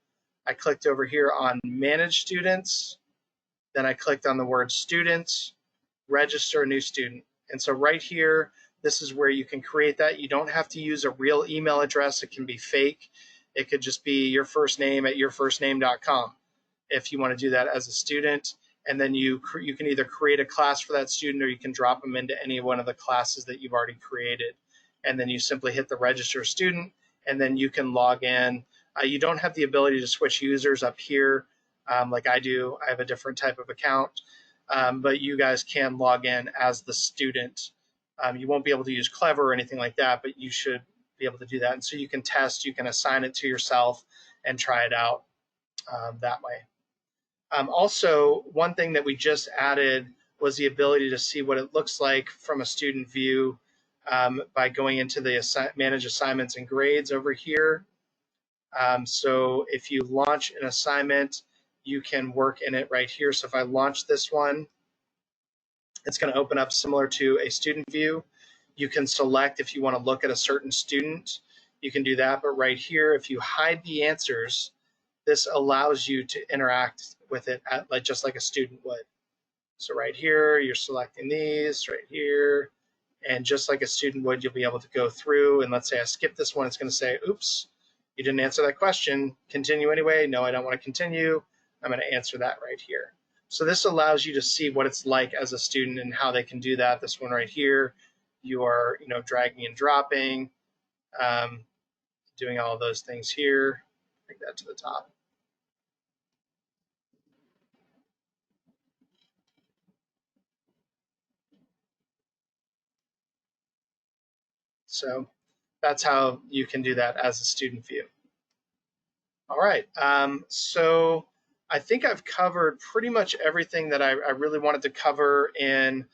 I clicked over here on Manage Students. Then I clicked on the word students, register a new student. And so right here, this is where you can create that. You don't have to use a real email address. It can be fake. It could just be your first name at yourfirstname.com if you want to do that as a student. And then you can either create a class for that student, or you can drop them into any one of the classes that you've already created. And then you simply hit the register student, and then you can log in. You don't have the ability to switch users up here. Like I do. I have a different type of account, but you guys can log in as the student. You won't be able to use Clever or anything like that, but you should be able to do that. And so you can test, you can assign it to yourself and try it out that way. Also, one thing that we just added was the ability to see what it looks like from a student view by going into the Manage Assignments and Grades over here. So if you launch an assignment, you can work in it right here. So if I launch this one, it's going to open up similar to a student view. You can select if you want to look at a certain student. You can do that, but right here, if you hide the answers, this allows you to interact with it just like a student would. So right here, you're selecting these right here, and just like a student would, you'll be able to go through, and let's say I skip this one, it's going to say, oops, you didn't answer that question. Continue anyway. No, I don't want to continue. I'm going to answer that right here. So this allows you to see what it's like as a student and how they can do that. This one right here, you are dragging and dropping, doing all of those things here. Bring that to the top. So that's how you can do that as a student view. All right, so I think I've covered pretty much everything that I really wanted to cover in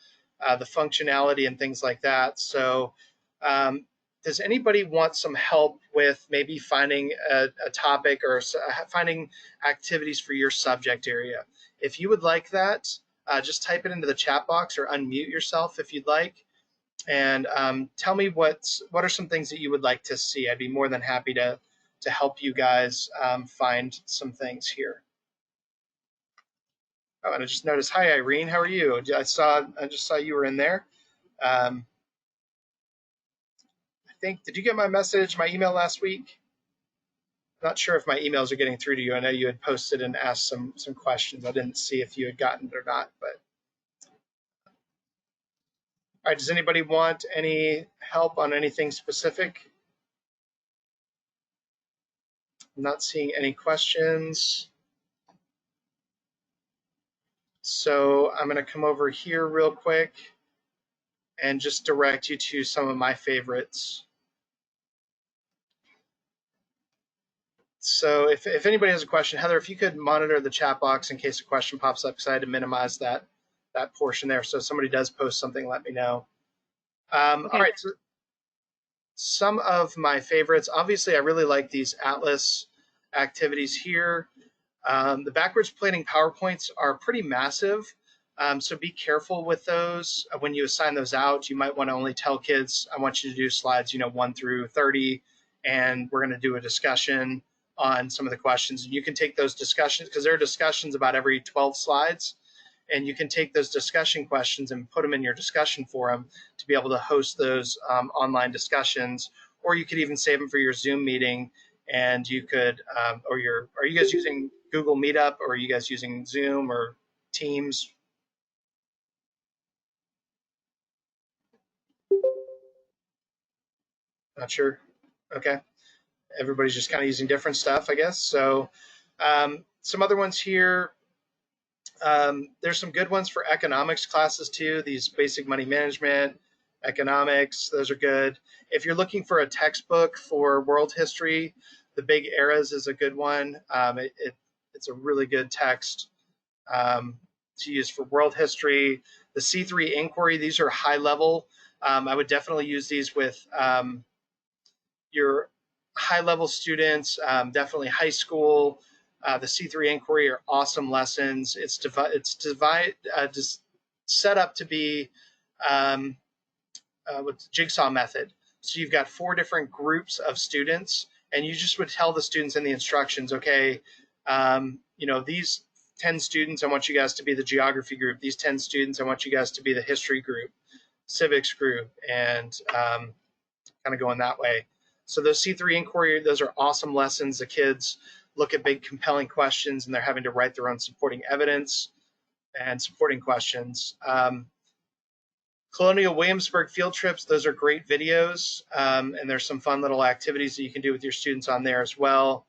the functionality and things like that. So does anybody want some help with maybe finding a topic or finding activities for your subject area? If you would like that, just type it into the chat box or unmute yourself if you'd like. And tell me what are some things that you would like to see. I'd be more than happy to help you guys find some things here. Oh, and I just noticed, hi Irene, how are you? I just saw you were in there. I think, did you get my message, my email last week? I'm not sure if my emails are getting through to you. I know you had posted and asked some questions. I didn't see if you had gotten it or not, but. All right, does anybody want any help on anything specific? I'm not seeing any questions. So I'm going to come over here real quick and just direct you to some of my favorites. So if anybody has a question, Heather, if you could monitor the chat box in case a question pops up, because I had to minimize that portion there. So if somebody does post something, let me know. Okay. All right, so some of my favorites, obviously I really like these Atlas activities here. The backwards planning PowerPoints are pretty massive, so be careful with those. When you assign those out, you might want to only tell kids, I want you to do slides 1 through 30, and we're going to do a discussion on some of the questions. And you can take those discussions, because there are discussions about every 12 slides, and you can take those discussion questions and put them in your discussion forum to be able to host those online discussions, or you could even save them for your Zoom meeting, and you could, are you guys using Google Meetup, or are you guys using Zoom or Teams? Not sure. Okay. Everybody's just kind of using different stuff, I guess. So some other ones here. There's some good ones for economics classes too. These basic money management, economics, those are good. If you're looking for a textbook for world history, the Big Eras is a good one. It's a really good text to use for world history. The C3 inquiry, these are high level. I would definitely use these with your high level students, definitely high school. The C3 inquiry are awesome lessons. It's just set up to be with the jigsaw method. So you've got 4 different groups of students, and you just would tell the students in the instructions, okay, these 10 students, I want you guys to be the geography group. These 10 students, I want you guys to be the history group, civics group, and kind of going that way. So those C3 inquiry, those are awesome lessons. The kids look at big, compelling questions, and they're having to write their own supporting evidence and supporting questions. Colonial Williamsburg field trips, those are great videos, and there's some fun little activities that you can do with your students on there as well.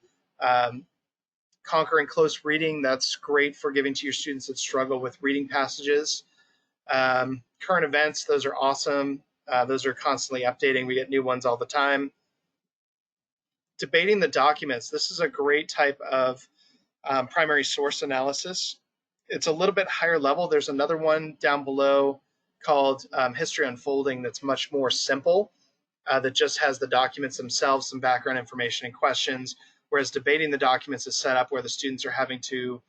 Conquering close reading, that's great for giving to your students that struggle with reading passages. Current events, those are awesome. Those are constantly updating. We get new ones all the time. Debating the documents, this is a great type of primary source analysis. It's a little bit higher level. There's another one down below called History Unfolding that's much more simple, that just has the documents themselves, some background information and questions, whereas debating the documents is set up where the students are having to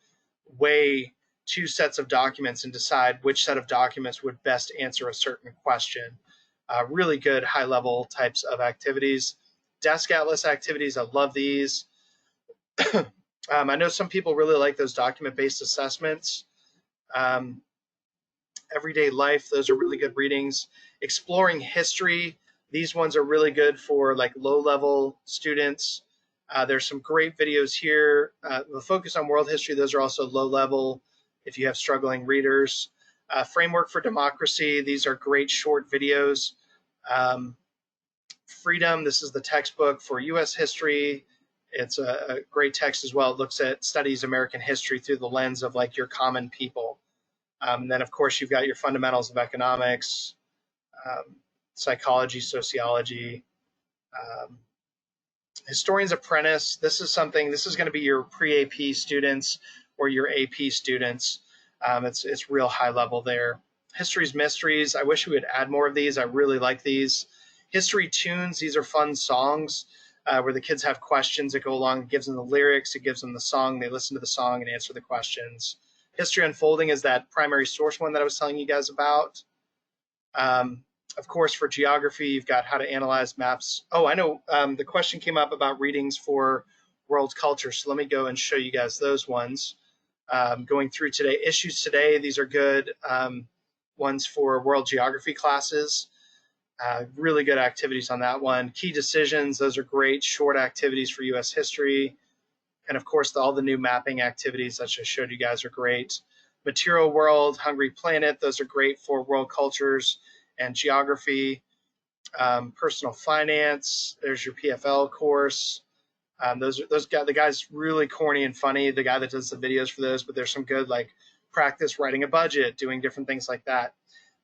weigh 2 sets of documents and decide which set of documents would best answer a certain question. Really good high-level types of activities. Desk Atlas activities, I love these. I know some people really like those document-based assessments. Everyday Life, those are really good readings. Exploring History, these ones are really good for like low-level students. There's some great videos here. The focus on world history, those are also low-level if you have struggling readers. Framework for Democracy, these are great short videos. Freedom, this is the textbook for U.S. history. It's a great text as well. It looks at studies American history through the lens of like your common people. And then, of course, you've got your fundamentals of economics, psychology, sociology, Historian's Apprentice. This is going to be your pre-AP students or your AP students. It's real high level there. History's Mysteries. I wish we would add more of these. I really like these. History Tunes. These are fun songs where the kids have questions that go along. It gives them the lyrics. It gives them the song. They listen to the song and answer the questions. History Unfolding is that primary source one that I was telling you guys about. Of course, for geography, you've got how to analyze maps. Oh, I know the question came up about readings for world culture. So let me go and show you guys those ones. Going through today, Issues Today, these are good ones for world geography classes. Really good activities on that one. Key Decisions, those are great short activities for U.S. history. And of course, all the new mapping activities that I showed you guys are great. Material World, Hungry Planet, those are great for world cultures and geography. Personal Finance, there's your PFL course. The guy's really corny and funny, the guy that does the videos for those, but there's some good like practice writing a budget, doing different things like that.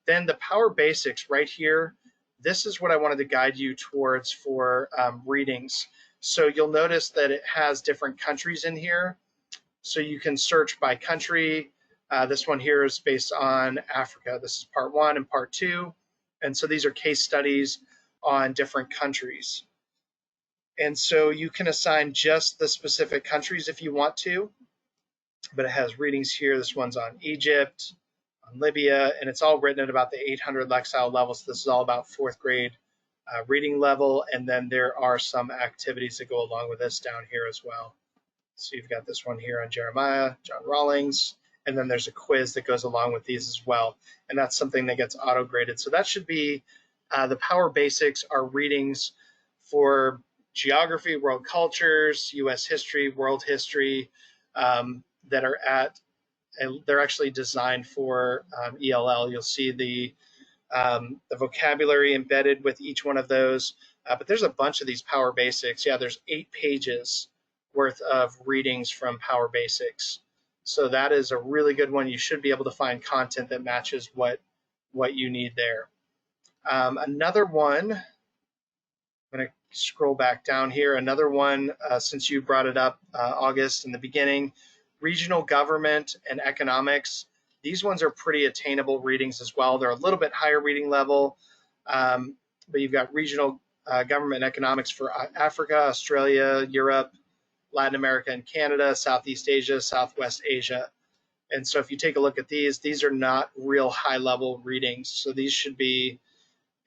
Then the Power Basics right here, this is what I wanted to guide you towards for readings. So you'll notice that it has different countries in here. So you can search by country. This one here is based on Africa. This is part 1 and part 2. And so these are case studies on different countries. And so you can assign just the specific countries if you want to, but it has readings here. This one's on Egypt, on Libya, and it's all written at about the 800 Lexile level. So this is all about 4th grade reading level. And then there are some activities that go along with this down here as well. So you've got this one here on Jeremiah, John Rawlings, and then there's a quiz that goes along with these as well. And that's something that gets auto-graded. So that should be the Power Basics are readings For geography, world cultures, U.S. history, world history, that are at, and they're actually designed for ELL. You'll see the vocabulary embedded with each one of those. But there's a bunch of these Power Basics. Yeah, there's 8 pages worth of readings from Power Basics. So that is a really good one. You should be able to find content that matches what you need there. Another one, I'm going to scroll back down here. Another one, since you brought it up, August, in the beginning, regional government and economics. These ones are pretty attainable readings as well. They're a little bit higher reading level, but you've got regional government and economics for Africa, Australia, Europe, Latin America, and Canada, Southeast Asia, Southwest Asia. And so if you take a look at these are not real high level readings. So these should be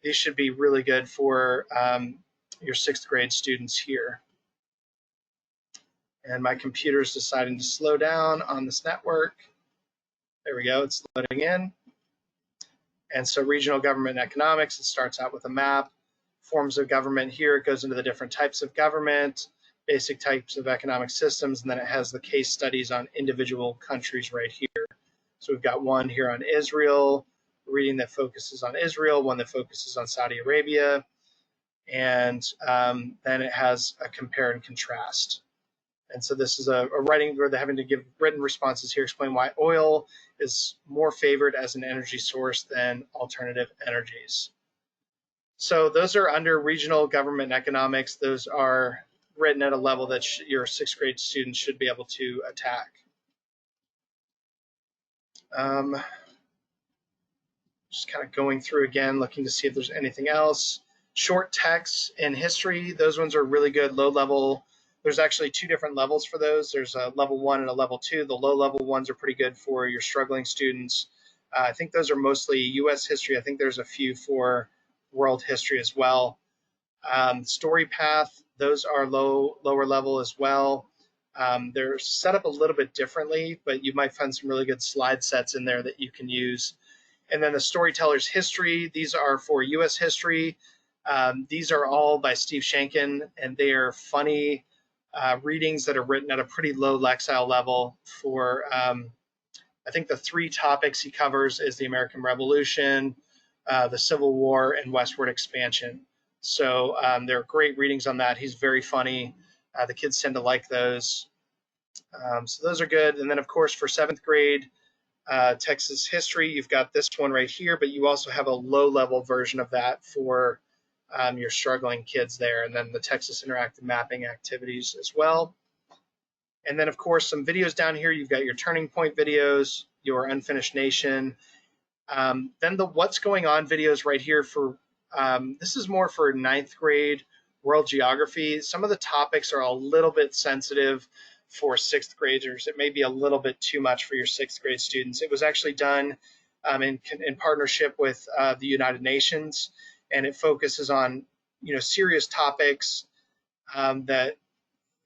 really good for your 6th grade students here. And my computer is deciding to slow down on this network. There we go, it's loading in. And so regional government and economics, it starts out with a map. Forms of government here, it goes into the different types of government, basic types of economic systems, and then it has the case studies on individual countries right here. So we've got one here on Israel, reading that focuses on Israel, one that focuses on Saudi Arabia, and then it has a compare and contrast. And so this is a writing where they're having to give written responses here, explain why oil is more favored as an energy source than alternative energies. So those are under regional government and economics. Those are written at a level that your 6th grade students should be able to attack. Just kind of going through again, looking to see if there's anything else. Short texts in history, those ones are really good, low level. There's actually 2 different levels for those. There's a level 1 and a level 2. The low level ones are pretty good for your struggling students. I think those are mostly U.S. history. I think there's a few for world history as well. Story path, those are lower level as well. They're set up a little bit differently, but you might find some really good slide sets in there that you can use. And then the storyteller's history, these are for U.S. history. These are all by Steve Shankin, and they are funny readings that are written at a pretty low Lexile level for, I think the 3 topics he covers is the American Revolution, the Civil War, and westward expansion. So they're great readings on that. He's very funny. The kids tend to like those. So those are good. And then, of course, for 7th grade, Texas history, you've got this one right here, but you also have a low-level version of that for your struggling kids there, and then the Texas interactive mapping activities as well. And then, of course, some videos down here. You've got your Turning Point videos, your Unfinished Nation, then the What's Going On videos right here for, this is more for 9th grade world geography. Some of the topics are a little bit sensitive for 6th graders. It may be a little bit too much for your 6th grade students. It was actually done in partnership with the United Nations, and it focuses on serious topics that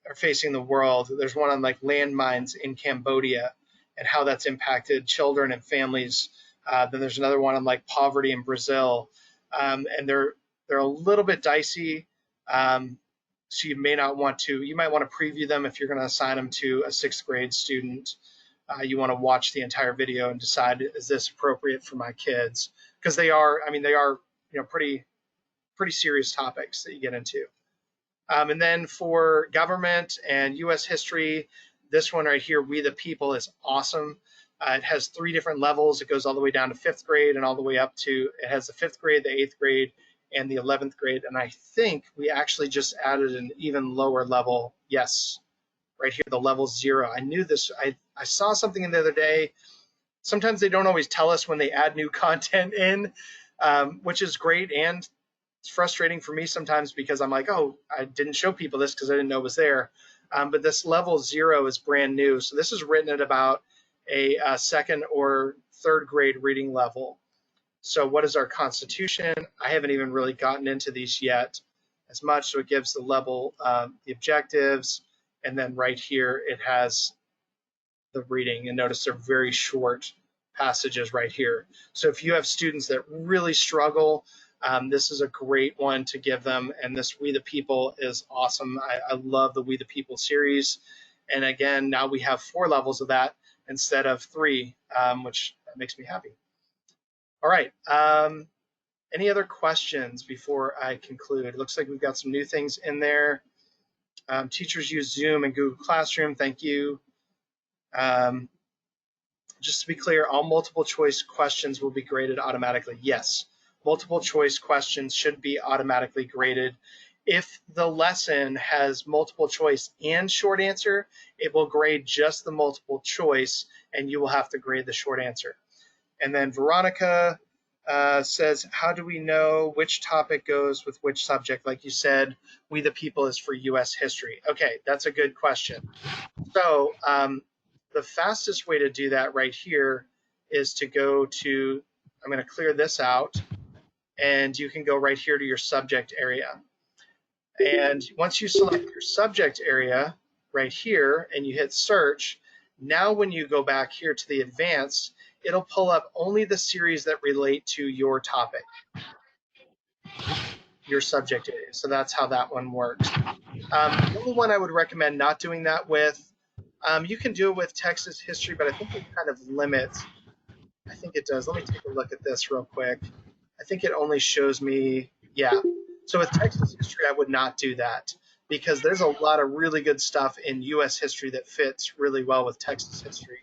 are facing the world. There's one on like landmines in Cambodia and how that's impacted children and families. Then there's another one on like poverty in Brazil, and they're a little bit dicey. So you might want to preview them if you're going to assign them to a 6th grade student. You want to watch the entire video and decide, is this appropriate for my kids? Because they are pretty serious topics that you get into. And then for government and U.S. history, this one right here, We the People, is awesome. It has 3 different levels. It goes all the way down to 5th grade and all the way up to, it has the 5th grade, the 8th grade, and the 11th grade. And I think we actually just added an even lower level. Yes, right here, the level 0. I knew this. I saw something in the other day. Sometimes they don't always tell us when they add new content in, which is great, and it's frustrating for me sometimes because I'm like, oh, I didn't show people this because I didn't know it was there. But this level 0 is brand new. So this is written at about a 2nd or 3rd grade reading level. So what is our Constitution? I haven't even really gotten into these yet as much. So it gives the level, the objectives, and then right here it has the reading. And notice they're very short passages right here. So if you have students that really struggle This is a great one to give them, and this We the People is awesome. I love the We the People series. And again, now we have 4 levels of that instead of 3, which makes me happy. All right. Any other questions before I conclude? It looks like we've got some new things in there. Teachers use Zoom and Google Classroom. Thank you. Just to be clear, all multiple choice questions will be graded automatically. Yes, multiple choice questions should be automatically graded. If the lesson has multiple choice and short answer, it will grade just the multiple choice, and you will have to grade the short answer. And then Veronica says, how do we know which topic goes with which subject? Like you said, We the People is for U.S. history. Okay, that's a good question. So the fastest way to do that right here is to go to, I'm going to clear this out, and you can go right here to your subject area. And once you select your subject area right here and you hit search, now when you go back here to the advanced, it'll pull up only the series that relate to your topic, your subject area. So that's how that one works. The only one I would recommend not doing that with, you can do it with Texas history, but I think it kind of limits. I think it does. Let me take a look at this real quick. I think it only shows me, yeah. So with Texas history, I would not do that because there's a lot of really good stuff in U.S. history that fits really well with Texas history.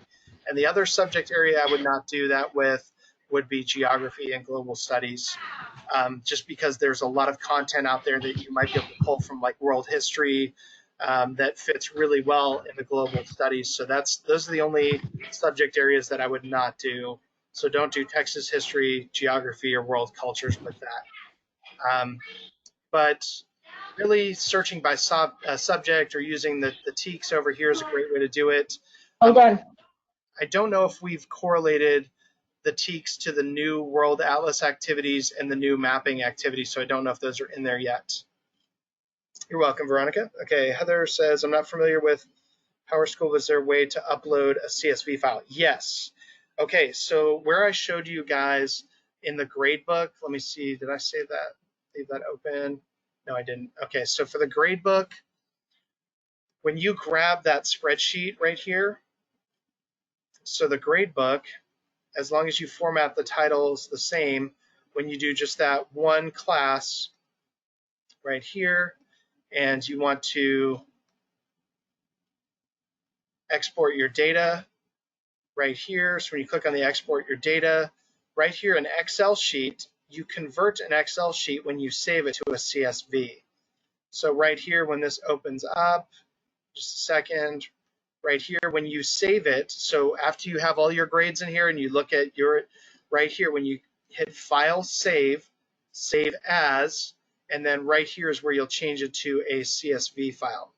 And the other subject area I would not do that with would be geography and global studies, just because there's a lot of content out there that you might be able to pull from like world history that fits really well in the global studies. So those are the only subject areas that I would not do. So don't do Texas history, geography, or world cultures with that. But really searching by subject or using the TEKS over here is a great way to do it. Hold on. I don't know if we've correlated the TEKS to the new World Atlas activities and the new mapping activities, so I don't know if those are in there yet. You're welcome, Veronica. Okay, Heather says, I'm not familiar with PowerSchool. Was there a way to upload a CSV file? Yes. Okay, so where I showed you guys in the gradebook, let me see, did I save that? Leave that open? No, I didn't. Okay, so for the gradebook, when you grab that spreadsheet right here, so the gradebook, as long as you format the titles the same, when you do just that one class right here, and you want to export your data right here, so when you click on the export your data, right here in Excel sheet, you convert an Excel sheet when you save it to a CSV. So right here when this opens up, just a second, right here when you save it, so after you have all your grades in here and you look at your, right here when you hit File, Save, Save As, and then right here is where you'll change it to a CSV file,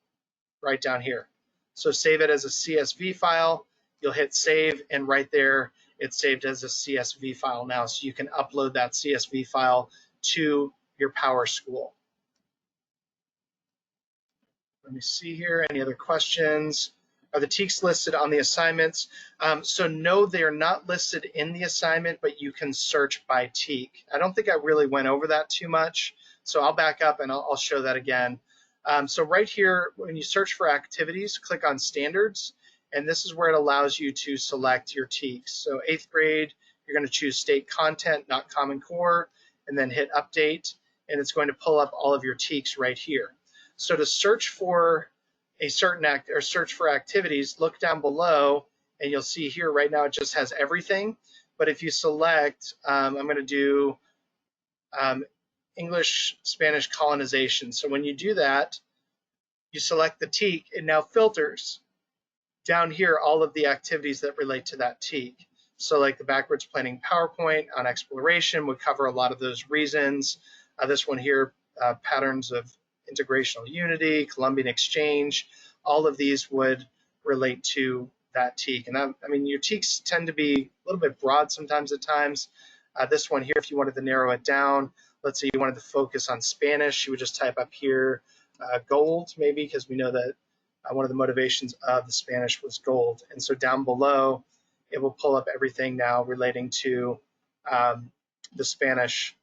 right down here. So save it as a CSV file, you'll hit Save, and right there it's saved as a CSV file now, so you can upload that CSV file to your PowerSchool. Let me see here. Any other questions? Are the TEKS listed on the assignments? So no, they're not listed in the assignment, but you can search by TEK. I don't think I really went over that too much, so I'll back up and I'll show that again. So right here, when you search for activities, click on standards, and this is where it allows you to select your TEKs. So 8th grade, you're going to choose state content, not Common Core, and then hit update, and it's going to pull up all of your TEKs right here. So to search for a certain act or search for activities, look down below and you'll see here right now it just has everything. But if you select, I'm going to do English, Spanish colonization. So when you do that, you select the TEK, it now filters down here all of the activities that relate to that TEK. So like the backwards planning PowerPoint on exploration would cover a lot of those reasons. This one here, patterns of integrational unity, Columbian exchange, all of these would relate to that TEK. And that, I mean, your TEKs tend to be a little bit broad sometimes at times. This one here, if you wanted to narrow it down, let's say you wanted to focus on Spanish, you would just type up here gold maybe, because we know that one of the motivations of the Spanish was gold. And so down below, it will pull up everything now relating to the Spanish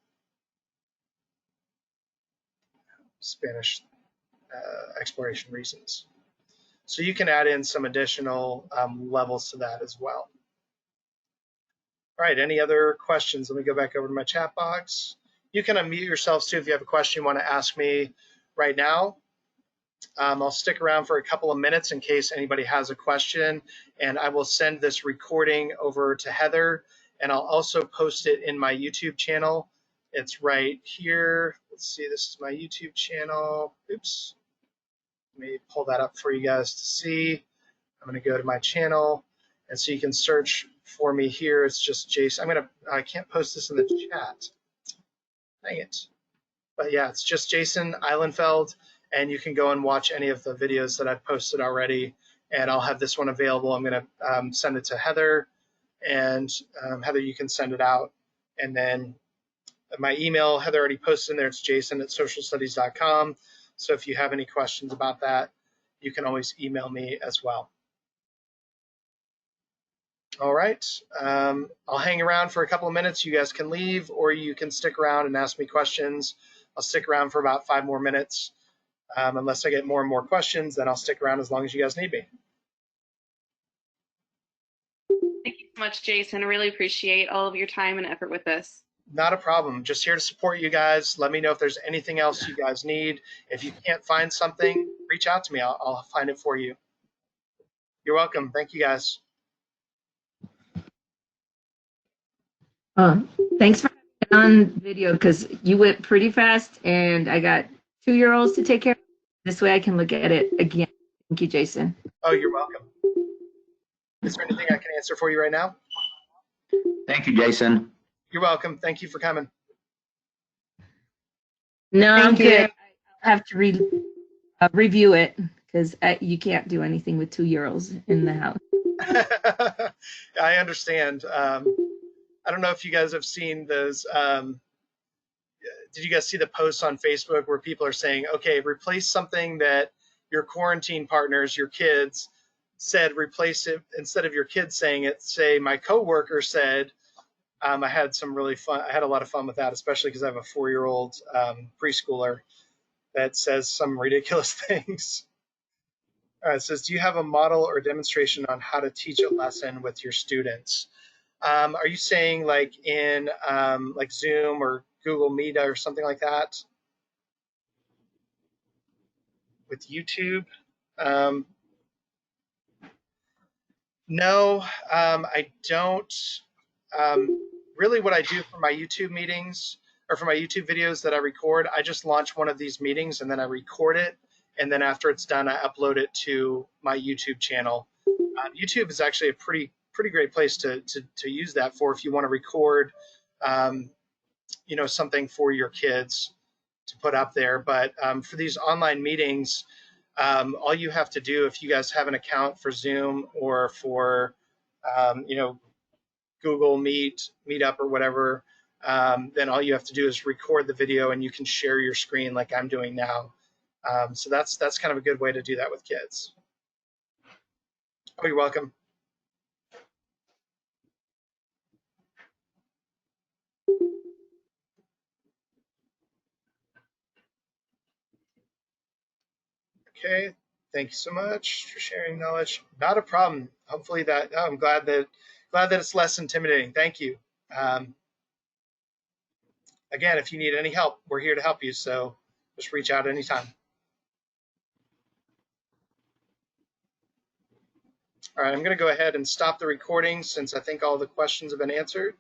Spanish exploration reasons. So you can add in some additional levels to that as well. All right, any other questions? Let me go back over to my chat box. You can unmute yourselves too if you have a question you want to ask me right now. I'll stick around for a couple of minutes in case anybody has a question, and I will send this recording over to Heather, and I'll also post it in my YouTube channel. It's right here. Let's see, this is my YouTube channel. Oops. Let me pull that up for you guys to see. I'm going to go to my channel, and so you can search for me here. It's just Jason. I can't post this in the chat. Dang it. But yeah, it's just Jason Eilenfeld, and you can go and watch any of the videos that I've posted already, and I'll have this one available. I'm going to send it to Heather, and Heather, you can send it out. And then my email, Heather already posted in there. It's jason@socialstudies.com. So if you have any questions about that, you can always email me as well. All right, I'll hang around for a couple of minutes. You guys can leave, or you can stick around and ask me questions. I'll stick around for about 5 more minutes. Unless I get more and more questions, then I'll stick around as long as you guys need me. Thank you so much, Jason. I really appreciate all of your time and effort with this. Not a problem. Just here to support you guys. Let me know if there's anything else you guys need. If you can't find something, reach out to me. I'll find it for you. You're welcome. Thank you, guys. Thanks for having on video because you went pretty fast and I got 2-year-olds to take care of. This way I can look at it again. Thank you, Jason. Oh, you're welcome. Is there anything I can answer for you right now? Thank you, Jason. You're welcome. Thank you for coming. No, I'm good. I have to review it because you can't do anything with 2-year-olds in the house. I understand. I don't know if you guys have seen those. Did you guys see the posts on Facebook where people are saying, okay, replace something that your quarantine partners, your kids, said, replace it instead of your kids saying it. Say, my coworker said, I had some really fun. I had a lot of fun with that, especially because I have a 4-year-old preschooler that says some ridiculous things. It says, do you have a model or demonstration on how to teach a lesson with your students? Are you saying like in like Zoom or Google Meet or something like that? With YouTube? No, I don't. Really what I do for my YouTube meetings or for my YouTube videos that I record, I just launch one of these meetings and then I record it. And then after it's done, I upload it to my YouTube channel. YouTube is actually a pretty great place to use that for if you want to record, you know, something for your kids to put up there. But for these online meetings, all you have to do if you guys have an account for Zoom or for, you know, Google Meet, Meetup or whatever, then all you have to do is record the video and you can share your screen like I'm doing now. So that's kind of a good way to do that with kids. Oh, you're welcome. Okay, thank you so much for sharing knowledge. Not a problem. Hopefully that, I'm glad that it's less intimidating. Thank you. Again, if you need any help, we're here to help you. So just reach out anytime. All right, I'm going to go ahead and stop the recording since I think all the questions have been answered.